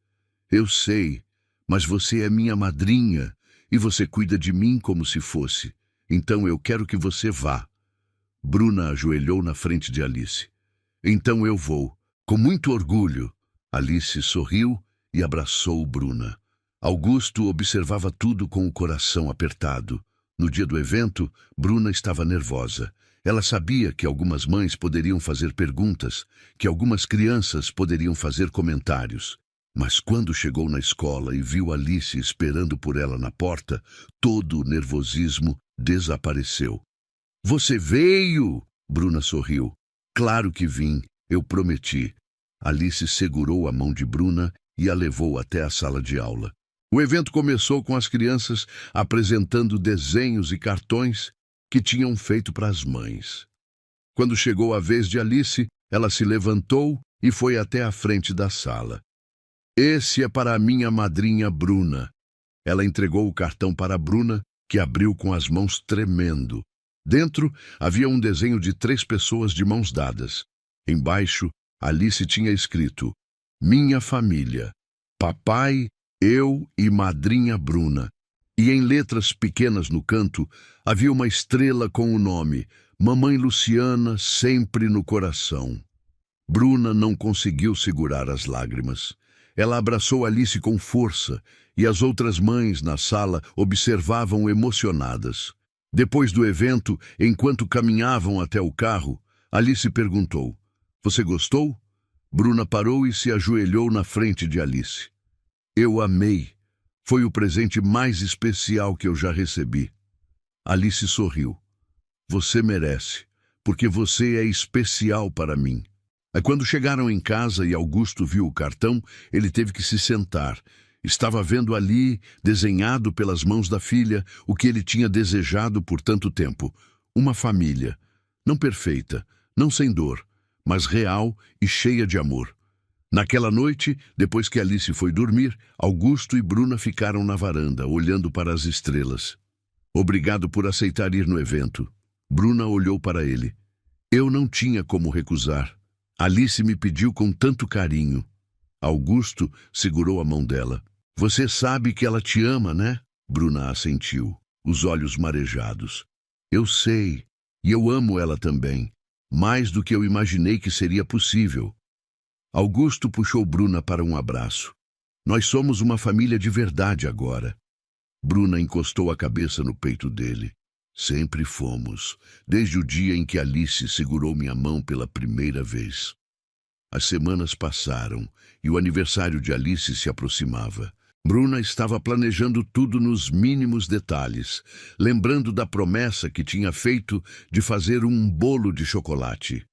Eu sei, mas você é minha madrinha, e você cuida de mim como se fosse. Então eu quero que você vá. Bruna ajoelhou na frente de Alice. Então eu vou, com muito orgulho. Alice sorriu e abraçou Bruna. Augusto observava tudo com o coração apertado. No dia do evento, Bruna estava nervosa. Ela sabia que algumas mães poderiam fazer perguntas, que algumas crianças poderiam fazer comentários. Mas quando chegou na escola e viu Alice esperando por ela na porta, todo o nervosismo desapareceu. Você veio! Bruna sorriu. Claro que vim, eu prometi. Alice segurou a mão de Bruna e a levou até a sala de aula. O evento começou com as crianças apresentando desenhos e cartões que tinham feito para as mães. Quando chegou a vez de Alice, ela se levantou e foi até a frente da sala. Esse é para a minha madrinha Bruna. Ela entregou o cartão para Bruna que abriu com as mãos tremendo. Dentro havia um desenho de 3 pessoas de mãos dadas. Embaixo, Alice tinha escrito: Minha família, papai, eu e madrinha Bruna. E em letras pequenas no canto, havia uma estrela com o nome Mamãe Luciana, sempre no coração. Bruna não conseguiu segurar as lágrimas. Ela abraçou Alice com força e as outras mães na sala observavam emocionadas. Depois do evento, enquanto caminhavam até o carro, Alice perguntou: Você gostou? Bruna parou e se ajoelhou na frente de Alice. Eu amei. Foi o presente mais especial que eu já recebi. Alice sorriu. Você merece, porque você é especial para mim. Quando chegaram em casa e Augusto viu o cartão, ele teve que se sentar. Estava vendo ali, desenhado pelas mãos da filha, o que ele tinha desejado por tanto tempo. Uma família. Não perfeita, não sem dor, mas real e cheia de amor. Naquela noite, depois que Alice foi dormir, Augusto e Bruna ficaram na varanda, olhando para as estrelas. Obrigado por aceitar ir no evento. Bruna olhou para ele. Eu não tinha como recusar. Alice me pediu com tanto carinho. Augusto segurou a mão dela. Você sabe que ela te ama, né? Bruna assentiu, os olhos marejados. Eu sei, e eu amo ela também, mais do que eu imaginei que seria possível. Augusto puxou Bruna para um abraço. Nós somos uma família de verdade agora. Bruna encostou a cabeça no peito dele. Sempre fomos, desde o dia em que Alice segurou minha mão pela primeira vez. As semanas passaram e o aniversário de Alice se aproximava. Bruna estava planejando tudo nos mínimos detalhes, lembrando da promessa que tinha feito de fazer um bolo de chocolate.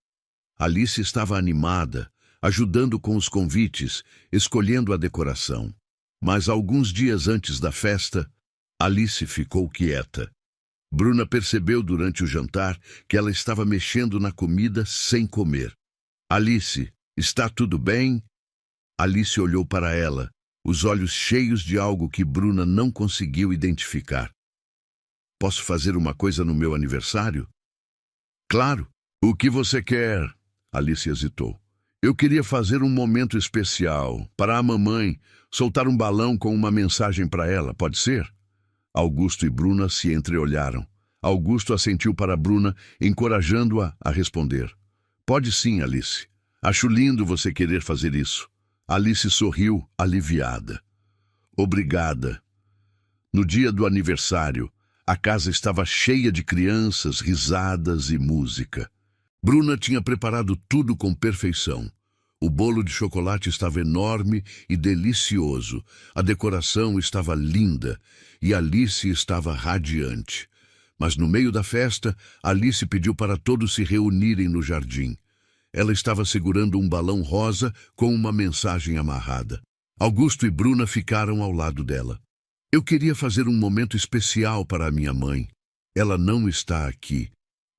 Alice estava animada, ajudando com os convites, escolhendo a decoração. Mas alguns dias antes da festa, Alice ficou quieta. Bruna percebeu durante o jantar que ela estava mexendo na comida sem comer. Alice, está tudo bem? Alice olhou para ela, os olhos cheios de algo que Bruna não conseguiu identificar. Posso fazer uma coisa no meu aniversário? Claro. O que você quer? Alice hesitou. Eu queria fazer um momento especial para a mamãe, soltar um balão com uma mensagem para ela, pode ser? Augusto e Bruna se entreolharam. Augusto assentiu para Bruna, encorajando-a a responder. Pode sim, Alice. Acho lindo você querer fazer isso. Alice sorriu, aliviada. Obrigada. No dia do aniversário, a casa estava cheia de crianças, risadas e música. Bruna tinha preparado tudo com perfeição. O bolo de chocolate estava enorme e delicioso. A decoração estava linda e Alice estava radiante. Mas no meio da festa, Alice pediu para todos se reunirem no jardim. Ela estava segurando um balão rosa com uma mensagem amarrada. Augusto e Bruna ficaram ao lado dela. Eu queria fazer um momento especial para a minha mãe. Ela não está aqui,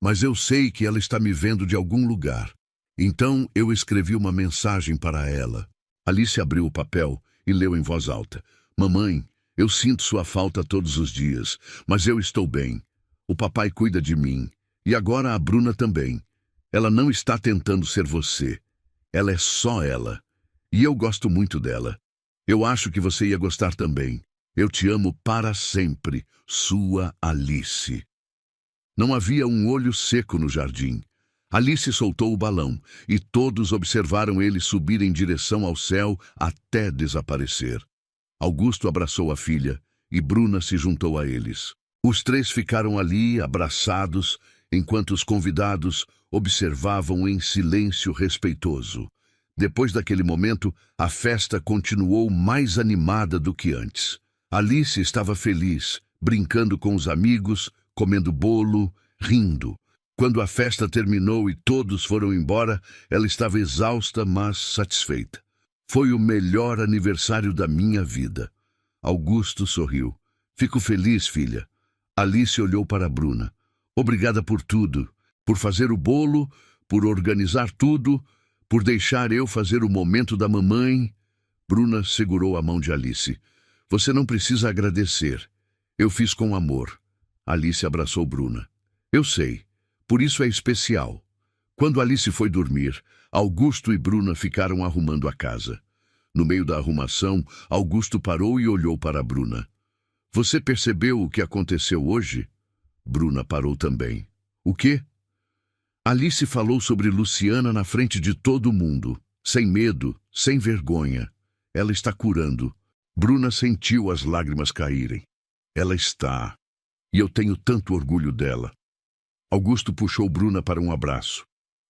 mas eu sei que ela está me vendo de algum lugar. Então eu escrevi uma mensagem para ela. Alice abriu o papel e leu em voz alta. Mamãe, eu sinto sua falta todos os dias, mas eu estou bem. O papai cuida de mim. E agora a Bruna também. Ela não está tentando ser você. Ela é só ela. E eu gosto muito dela. Eu acho que você ia gostar também. Eu te amo para sempre, sua Alice. Não havia um olho seco no jardim. Alice soltou o balão e todos observaram ele subir em direção ao céu até desaparecer. Augusto abraçou a filha e Bruna se juntou a eles. Os 3 ficaram ali, abraçados, enquanto os convidados observavam em silêncio respeitoso. Depois daquele momento, a festa continuou mais animada do que antes. Alice estava feliz, brincando com os amigos, comendo bolo, rindo. Quando a festa terminou e todos foram embora, ela estava exausta, mas satisfeita. Foi o melhor aniversário da minha vida. Augusto sorriu. Fico feliz, filha. Alice olhou para Bruna. Obrigada por tudo. Por fazer o bolo, por organizar tudo, por deixar eu fazer o momento da mamãe. Bruna segurou a mão de Alice. Você não precisa agradecer. Eu fiz com amor. Alice abraçou Bruna. Eu sei, por isso é especial. Quando Alice foi dormir, Augusto e Bruna ficaram arrumando a casa. No meio da arrumação, Augusto parou e olhou para Bruna. Você percebeu o que aconteceu hoje? Bruna parou também. O quê? Alice falou sobre Luciana na frente de todo mundo, sem medo, sem vergonha. Ela está curando. Bruna sentiu as lágrimas caírem. Ela está. E eu tenho tanto orgulho dela. Augusto puxou Bruna para um abraço.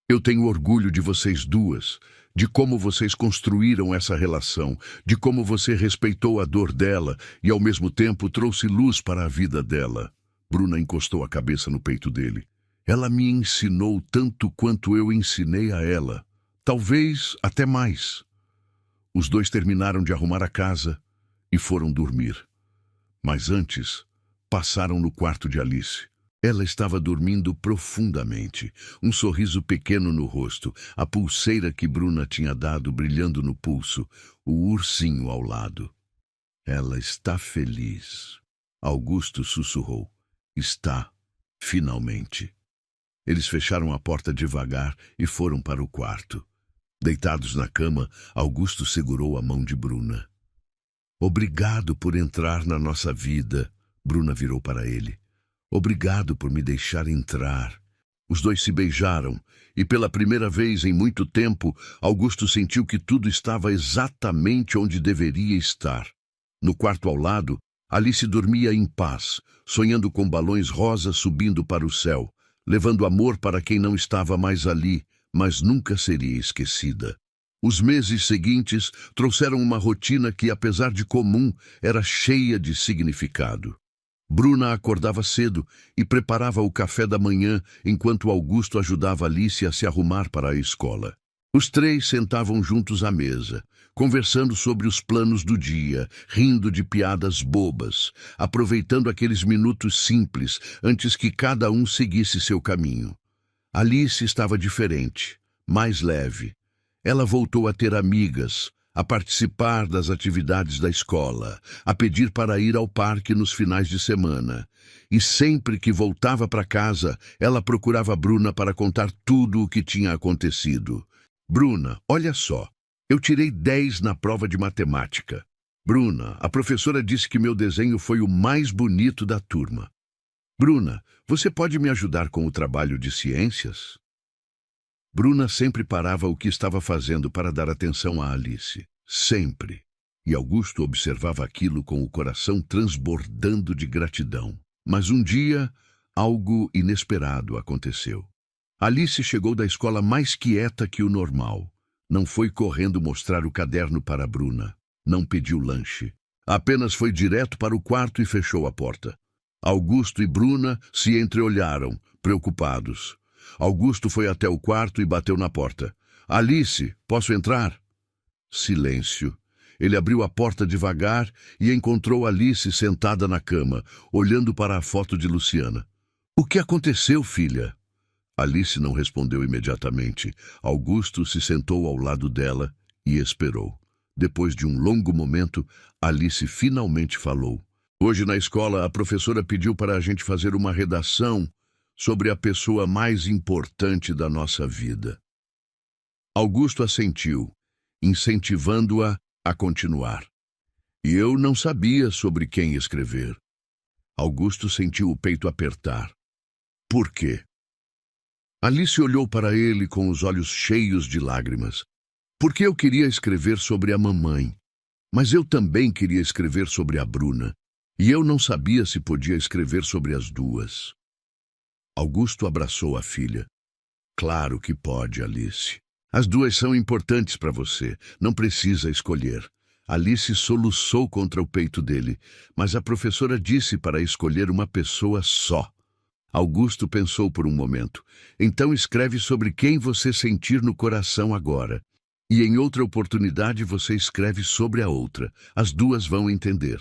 Eu tenho orgulho de vocês duas, de como vocês construíram essa relação, de como você respeitou a dor dela e, ao mesmo tempo, trouxe luz para a vida dela. Bruna encostou a cabeça no peito dele. Ela me ensinou tanto quanto eu ensinei a ela. Talvez até mais. Os dois terminaram de arrumar a casa e foram dormir. Mas antes, passaram no quarto de Alice. Ela estava dormindo profundamente, um sorriso pequeno no rosto, a pulseira que Bruna tinha dado brilhando no pulso, o ursinho ao lado. Ela está feliz. Augusto sussurrou. Está, finalmente. Eles fecharam a porta devagar e foram para o quarto. Deitados na cama, Augusto segurou a mão de Bruna. Obrigado por entrar na nossa vida. Bruna virou para ele. Obrigado por me deixar entrar. Os dois se beijaram, e pela primeira vez em muito tempo, Augusto sentiu que tudo estava exatamente onde deveria estar. No quarto ao lado, Alice dormia em paz, sonhando com balões rosa subindo para o céu, levando amor para quem não estava mais ali, mas nunca seria esquecida. Os meses seguintes trouxeram uma rotina que, apesar de comum, era cheia de significado. Bruna acordava cedo e preparava o café da manhã enquanto Augusto ajudava Alice a se arrumar para a escola. Os três sentavam juntos à mesa, conversando sobre os planos do dia, rindo de piadas bobas, aproveitando aqueles minutos simples antes que cada um seguisse seu caminho. Alice estava diferente, mais leve. Ela voltou a ter amigas, a participar das atividades da escola, a pedir para ir ao parque nos finais de semana. E sempre que voltava para casa, ela procurava Bruna para contar tudo o que tinha acontecido. Bruna, olha só, eu tirei 10 na prova de matemática. Bruna, a professora disse que meu desenho foi o mais bonito da turma. Bruna, você pode me ajudar com o trabalho de ciências? Bruna sempre parava o que estava fazendo para dar atenção a Alice. Sempre. E Augusto observava aquilo com o coração transbordando de gratidão. Mas um dia, algo inesperado aconteceu. Alice chegou da escola mais quieta que o normal. Não foi correndo mostrar o caderno para Bruna. Não pediu lanche. Apenas foi direto para o quarto e fechou a porta. Augusto e Bruna se entreolharam, preocupados. Augusto foi até o quarto e bateu na porta. Alice, posso entrar? Silêncio. Ele abriu a porta devagar e encontrou Alice sentada na cama, olhando para a foto de Luciana. O que aconteceu, filha? Alice não respondeu imediatamente. Augusto se sentou ao lado dela e esperou. Depois de um longo momento, Alice finalmente falou. Hoje na escola, a professora pediu para a gente fazer uma redação sobre a pessoa mais importante da nossa vida. Augusto assentiu, incentivando-a a continuar. E eu não sabia sobre quem escrever. Augusto sentiu o peito apertar. Por quê? Alice olhou para ele com os olhos cheios de lágrimas. Porque eu queria escrever sobre a mamãe, mas eu também queria escrever sobre a Bruna, e eu não sabia se podia escrever sobre as duas. Augusto abraçou a filha. Claro que pode, Alice. As duas são importantes para você. Não precisa escolher. Alice soluçou contra o peito dele, mas a professora disse para escolher uma pessoa só. Augusto pensou por um momento. Então escreve sobre quem você sentir no coração agora. E em outra oportunidade você escreve sobre a outra. As duas vão entender.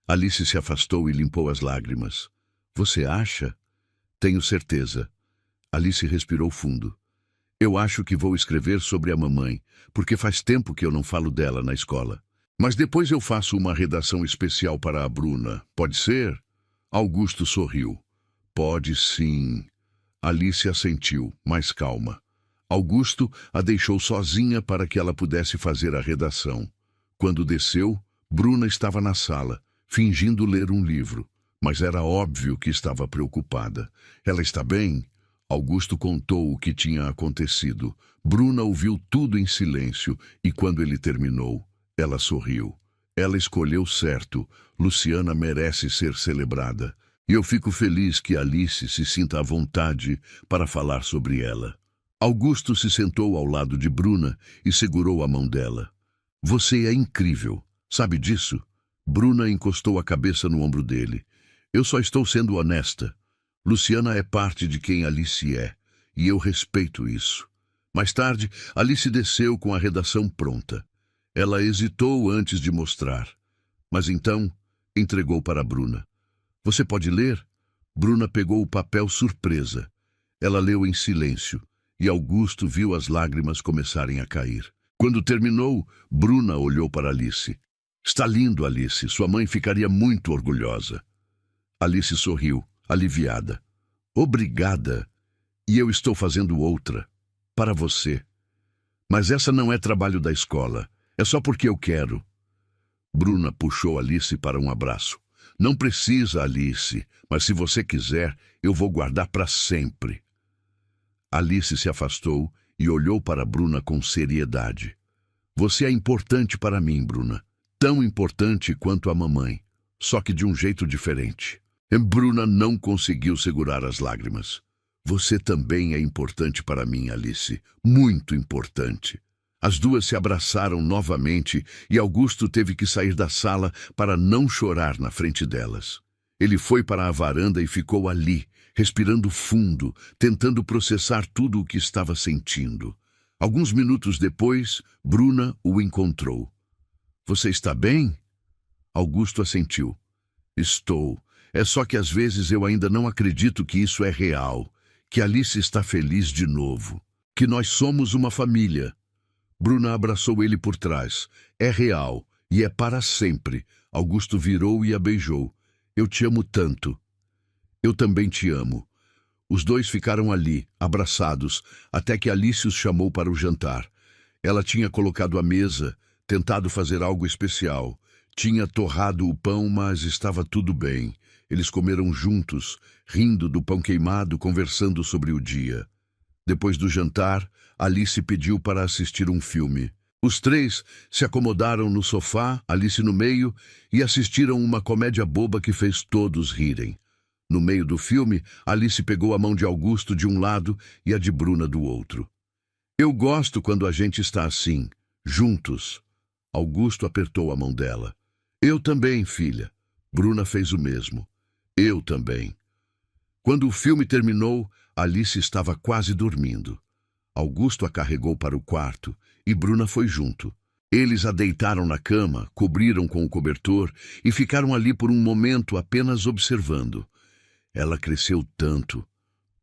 Alice se afastou e limpou as lágrimas. Você acha? Tenho certeza. Alice respirou fundo. Eu acho que vou escrever sobre a mamãe, porque faz tempo que eu não falo dela na escola. Mas depois eu faço uma redação especial para a Bruna. Pode ser? Augusto sorriu. pode sim. Alice assentiu, mais calma. Augusto a deixou sozinha para que ela pudesse fazer a redação. Quando desceu, Bruna estava na sala, fingindo ler um livro, mas era óbvio que estava preocupada. Ela está bem? Augusto contou o que tinha acontecido. Bruna ouviu tudo em silêncio e, quando ele terminou, ela sorriu. Ela escolheu certo. Luciana merece ser celebrada. E eu fico feliz que Alice se sinta à vontade para falar sobre ela. Augusto se sentou ao lado de Bruna e segurou a mão dela. Você é incrível. Sabe disso? Bruna encostou a cabeça no ombro dele. Eu só estou sendo honesta. Luciana é parte de quem Alice é, e eu respeito isso. Mais tarde, Alice desceu com a redação pronta. Ela hesitou antes de mostrar, mas então entregou para Bruna. Você pode ler? Bruna pegou o papel surpresa. Ela leu em silêncio, e Augusto viu as lágrimas começarem a cair. Quando terminou, Bruna olhou para Alice. Está lindo, Alice. Sua mãe ficaria muito orgulhosa. Alice sorriu, aliviada. Obrigada. E eu estou fazendo outra. Para você. Mas essa não é trabalho da escola. É só porque eu quero. Bruna puxou Alice para um abraço. Não precisa, Alice, mas se você quiser, eu vou guardar para sempre. Alice se afastou e olhou para Bruna com seriedade. Você é importante para mim, Bruna. Tão importante quanto a mamãe, só que de um jeito diferente. E Bruna não conseguiu segurar as lágrimas. Você também é importante para mim, Alice. Muito importante. As duas se abraçaram novamente e Augusto teve que sair da sala para não chorar na frente delas. Ele foi para a varanda e ficou ali, respirando fundo, tentando processar tudo o que estava sentindo. Alguns minutos depois, Bruna o encontrou. Você está bem? Augusto assentiu. Estou. É só que às vezes eu ainda não acredito que isso é real, que Alice está feliz de novo, que nós somos uma família. Bruna abraçou ele por trás. É real e é para sempre. Augusto virou e a beijou. Eu te amo tanto. Eu também te amo. Os dois ficaram ali, abraçados, até que Alice os chamou para o jantar. Ela tinha colocado a mesa, tentado fazer algo especial. Tinha torrado o pão, mas estava tudo bem. Eles comeram juntos, rindo do pão queimado, conversando sobre o dia. Depois do jantar, Alice pediu para assistir um filme. Os três se acomodaram no sofá, Alice no meio, e assistiram uma comédia boba que fez todos rirem. No meio do filme, Alice pegou a mão de Augusto de um lado e a de Bruna do outro. Eu gosto quando a gente está assim, juntos. Augusto apertou a mão dela. Eu também, filha. Bruna fez o mesmo. Eu também. Quando o filme terminou, Alice estava quase dormindo. Augusto a carregou para o quarto e Bruna foi junto. Eles a deitaram na cama, cobriram com o cobertor e ficaram ali por um momento apenas observando. Ela cresceu tanto.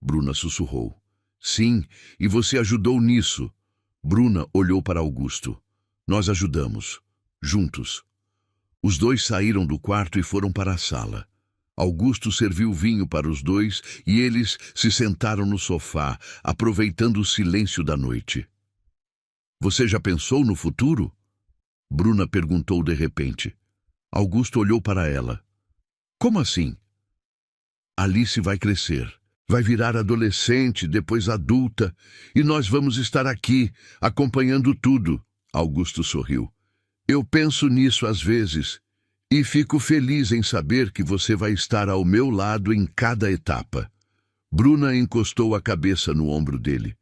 Bruna sussurrou. Sim, e você ajudou nisso. Bruna olhou para Augusto. Nós ajudamos. Juntos. Os dois saíram do quarto e foram para a sala. Augusto serviu vinho para os dois e eles se sentaram no sofá, aproveitando o silêncio da noite. Você já pensou no futuro? Bruna perguntou de repente. Augusto olhou para ela. Como assim? Alice vai crescer. Vai virar adolescente, depois adulta, e nós vamos estar aqui, acompanhando tudo. Augusto sorriu. Eu penso nisso às vezes, e fico feliz em saber que você vai estar ao meu lado em cada etapa. Bruna encostou a cabeça no ombro dele.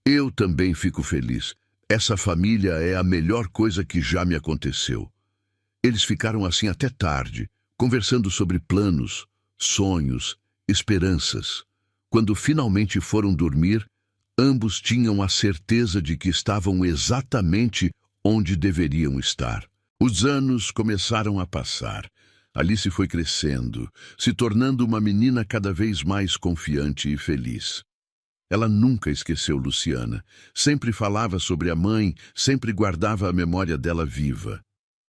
Eu também fico feliz. Essa família é a melhor coisa que já me aconteceu. Eles ficaram assim até tarde, conversando sobre planos, sonhos, esperanças. Quando finalmente foram dormir, ambos tinham a certeza de que estavam exatamente onde deveriam estar. Os anos começaram a passar. Alice foi crescendo, se tornando uma menina cada vez mais confiante e feliz. Ela nunca esqueceu Luciana. Sempre falava sobre a mãe, sempre guardava a memória dela viva.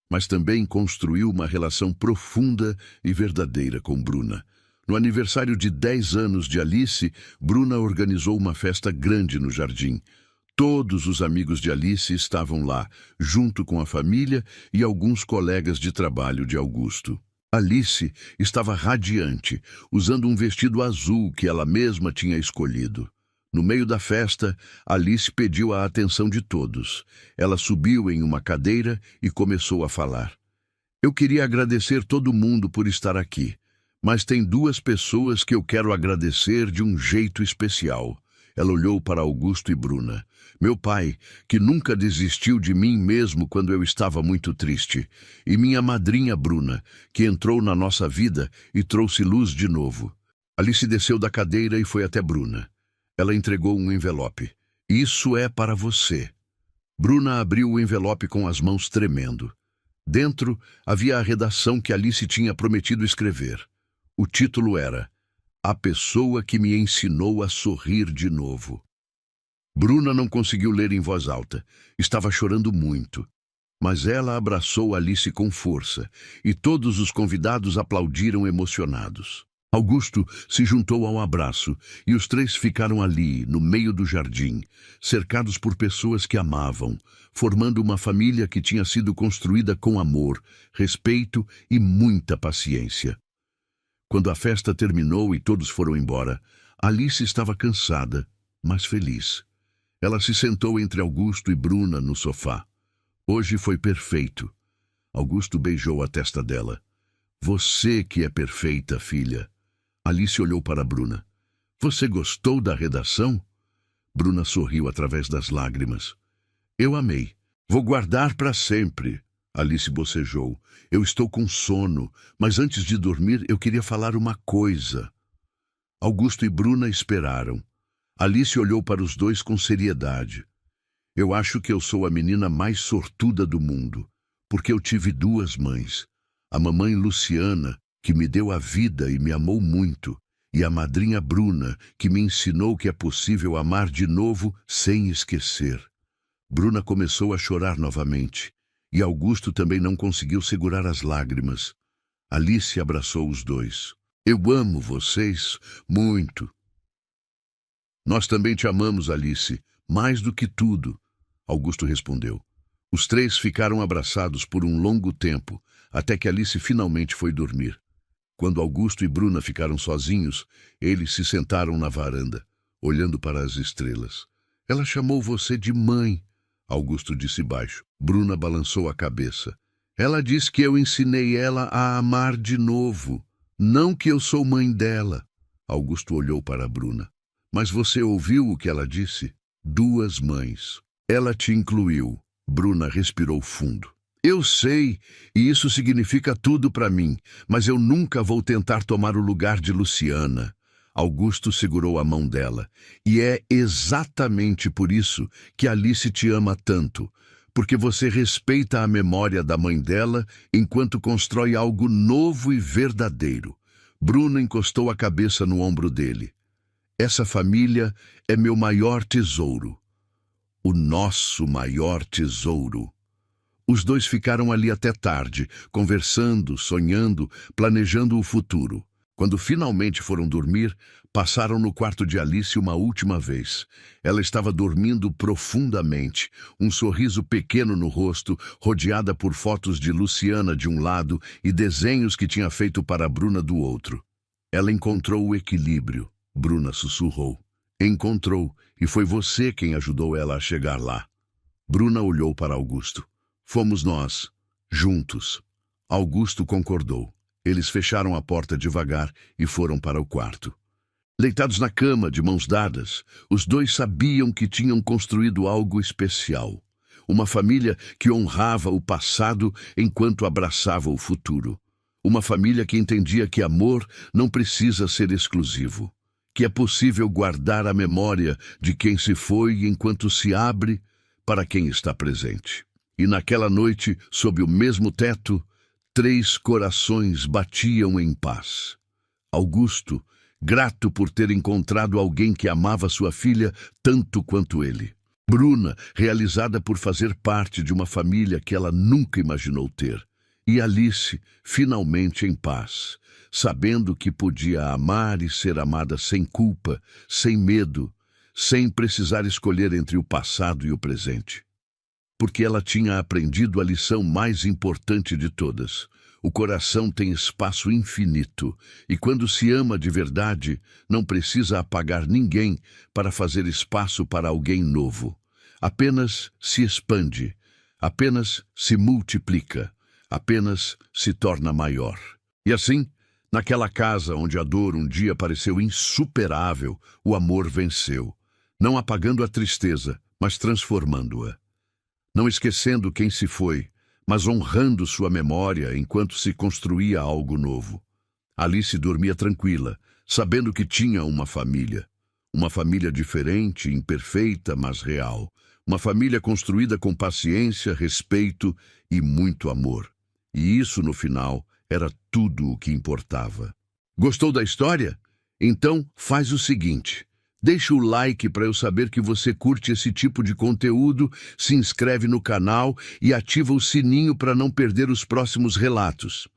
Mas também construiu uma relação profunda e verdadeira com Bruna. No aniversário de 10 anos de Alice, Bruna organizou uma festa grande no jardim. Todos os amigos de Alice estavam lá, junto com a família e alguns colegas de trabalho de Augusto. Alice estava radiante, usando um vestido azul que ela mesma tinha escolhido. No meio da festa, Alice pediu a atenção de todos. Ela subiu em uma cadeira e começou a falar. Eu queria agradecer todo mundo por estar aqui, mas tem duas pessoas que eu quero agradecer de um jeito especial. Ela olhou para Augusto e Bruna. Meu pai, que nunca desistiu de mim mesmo quando eu estava muito triste. E minha madrinha Bruna, que entrou na nossa vida e trouxe luz de novo. Alice desceu da cadeira e foi até Bruna. Ela entregou um envelope. Isso é para você. Bruna abriu o envelope com as mãos tremendo. Dentro havia a redação que Alice tinha prometido escrever. O título era A Pessoa que Me Ensinou a Sorrir de Novo. Bruna não conseguiu ler em voz alta. Estava chorando muito. Mas ela abraçou Alice com força, e todos os convidados aplaudiram emocionados. Augusto se juntou ao abraço, e os três ficaram ali, no meio do jardim, cercados por pessoas que amavam, formando uma família que tinha sido construída com amor, respeito e muita paciência. Quando a festa terminou e todos foram embora, Alice estava cansada, mas feliz. Ela se sentou entre Augusto e Bruna no sofá. Hoje foi perfeito. Augusto beijou a testa dela. Você que é perfeita, filha. Alice olhou para Bruna. Você gostou da redação? Bruna sorriu através das lágrimas. Eu amei. Vou guardar para sempre. Alice bocejou. Eu estou com sono, mas antes de dormir eu queria falar uma coisa. Augusto e Bruna esperaram. Alice olhou para os dois com seriedade. Eu acho que eu sou a menina mais sortuda do mundo, porque eu tive duas mães. A mamãe Luciana, que me deu a vida e me amou muito, e a madrinha Bruna, que me ensinou que é possível amar de novo sem esquecer. Bruna começou a chorar novamente, e Augusto também não conseguiu segurar as lágrimas. Alice abraçou os dois. Eu amo vocês muito. Nós também te amamos, Alice, mais do que tudo, Augusto respondeu. Os três ficaram abraçados por um longo tempo, até que Alice finalmente foi dormir. Quando Augusto e Bruna ficaram sozinhos, eles se sentaram na varanda, olhando para as estrelas. Ela chamou você de mãe, Augusto disse baixo. Bruna balançou a cabeça. Ela diz que eu ensinei ela a amar de novo, não que eu sou mãe dela. Augusto olhou para Bruna. Mas você ouviu o que ela disse? Duas mães. Ela te incluiu. Bruna respirou fundo. Eu sei, e isso significa tudo para mim, mas eu nunca vou tentar tomar o lugar de Luciana. Augusto segurou a mão dela. E é exatamente por isso que Alice te ama tanto, porque você respeita a memória da mãe dela enquanto constrói algo novo e verdadeiro. Bruna encostou a cabeça no ombro dele. Essa família é meu maior tesouro. O nosso maior tesouro. Os dois ficaram ali até tarde, conversando, sonhando, planejando o futuro. Quando finalmente foram dormir, passaram no quarto de Alice uma última vez. Ela estava dormindo profundamente, um sorriso pequeno no rosto, rodeada por fotos de Luciana de um lado e desenhos que tinha feito para Bruna do outro. Ela encontrou o equilíbrio. Bruna sussurrou. Encontrou, e foi você quem ajudou ela a chegar lá. Bruna olhou para Augusto. Fomos nós, juntos. Augusto concordou. Eles fecharam a porta devagar e foram para o quarto. Deitados na cama, de mãos dadas, os dois sabiam que tinham construído algo especial. Uma família que honrava o passado enquanto abraçava o futuro. Uma família que entendia que amor não precisa ser exclusivo. Que é possível guardar a memória de quem se foi enquanto se abre para quem está presente. E naquela noite, sob o mesmo teto, 3 corações batiam em paz. Augusto, grato por ter encontrado alguém que amava sua filha tanto quanto ele. Bruna, realizada por fazer parte de uma família que ela nunca imaginou ter. E Alice, finalmente em paz, sabendo que podia amar e ser amada sem culpa, sem medo, sem precisar escolher entre o passado e o presente. Porque ela tinha aprendido a lição mais importante de todas. O coração tem espaço infinito, e quando se ama de verdade, não precisa apagar ninguém para fazer espaço para alguém novo. Apenas se expande, apenas se multiplica, apenas se torna maior. E assim, naquela casa onde a dor um dia pareceu insuperável, o amor venceu, não apagando a tristeza, mas transformando-a. Não esquecendo quem se foi, mas honrando sua memória enquanto se construía algo novo. Alice dormia tranquila, sabendo que tinha uma família. Uma família diferente, imperfeita, mas real. Uma família construída com paciência, respeito e muito amor. E isso, no final, era tudo o que importava. Gostou da história? Então, faz o seguinte. Deixa o like para eu saber que você curte esse tipo de conteúdo, se inscreve no canal e ativa o sininho para não perder os próximos relatos.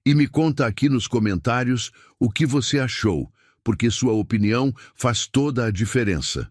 E me conta aqui nos comentários o que você achou, porque sua opinião faz toda a diferença.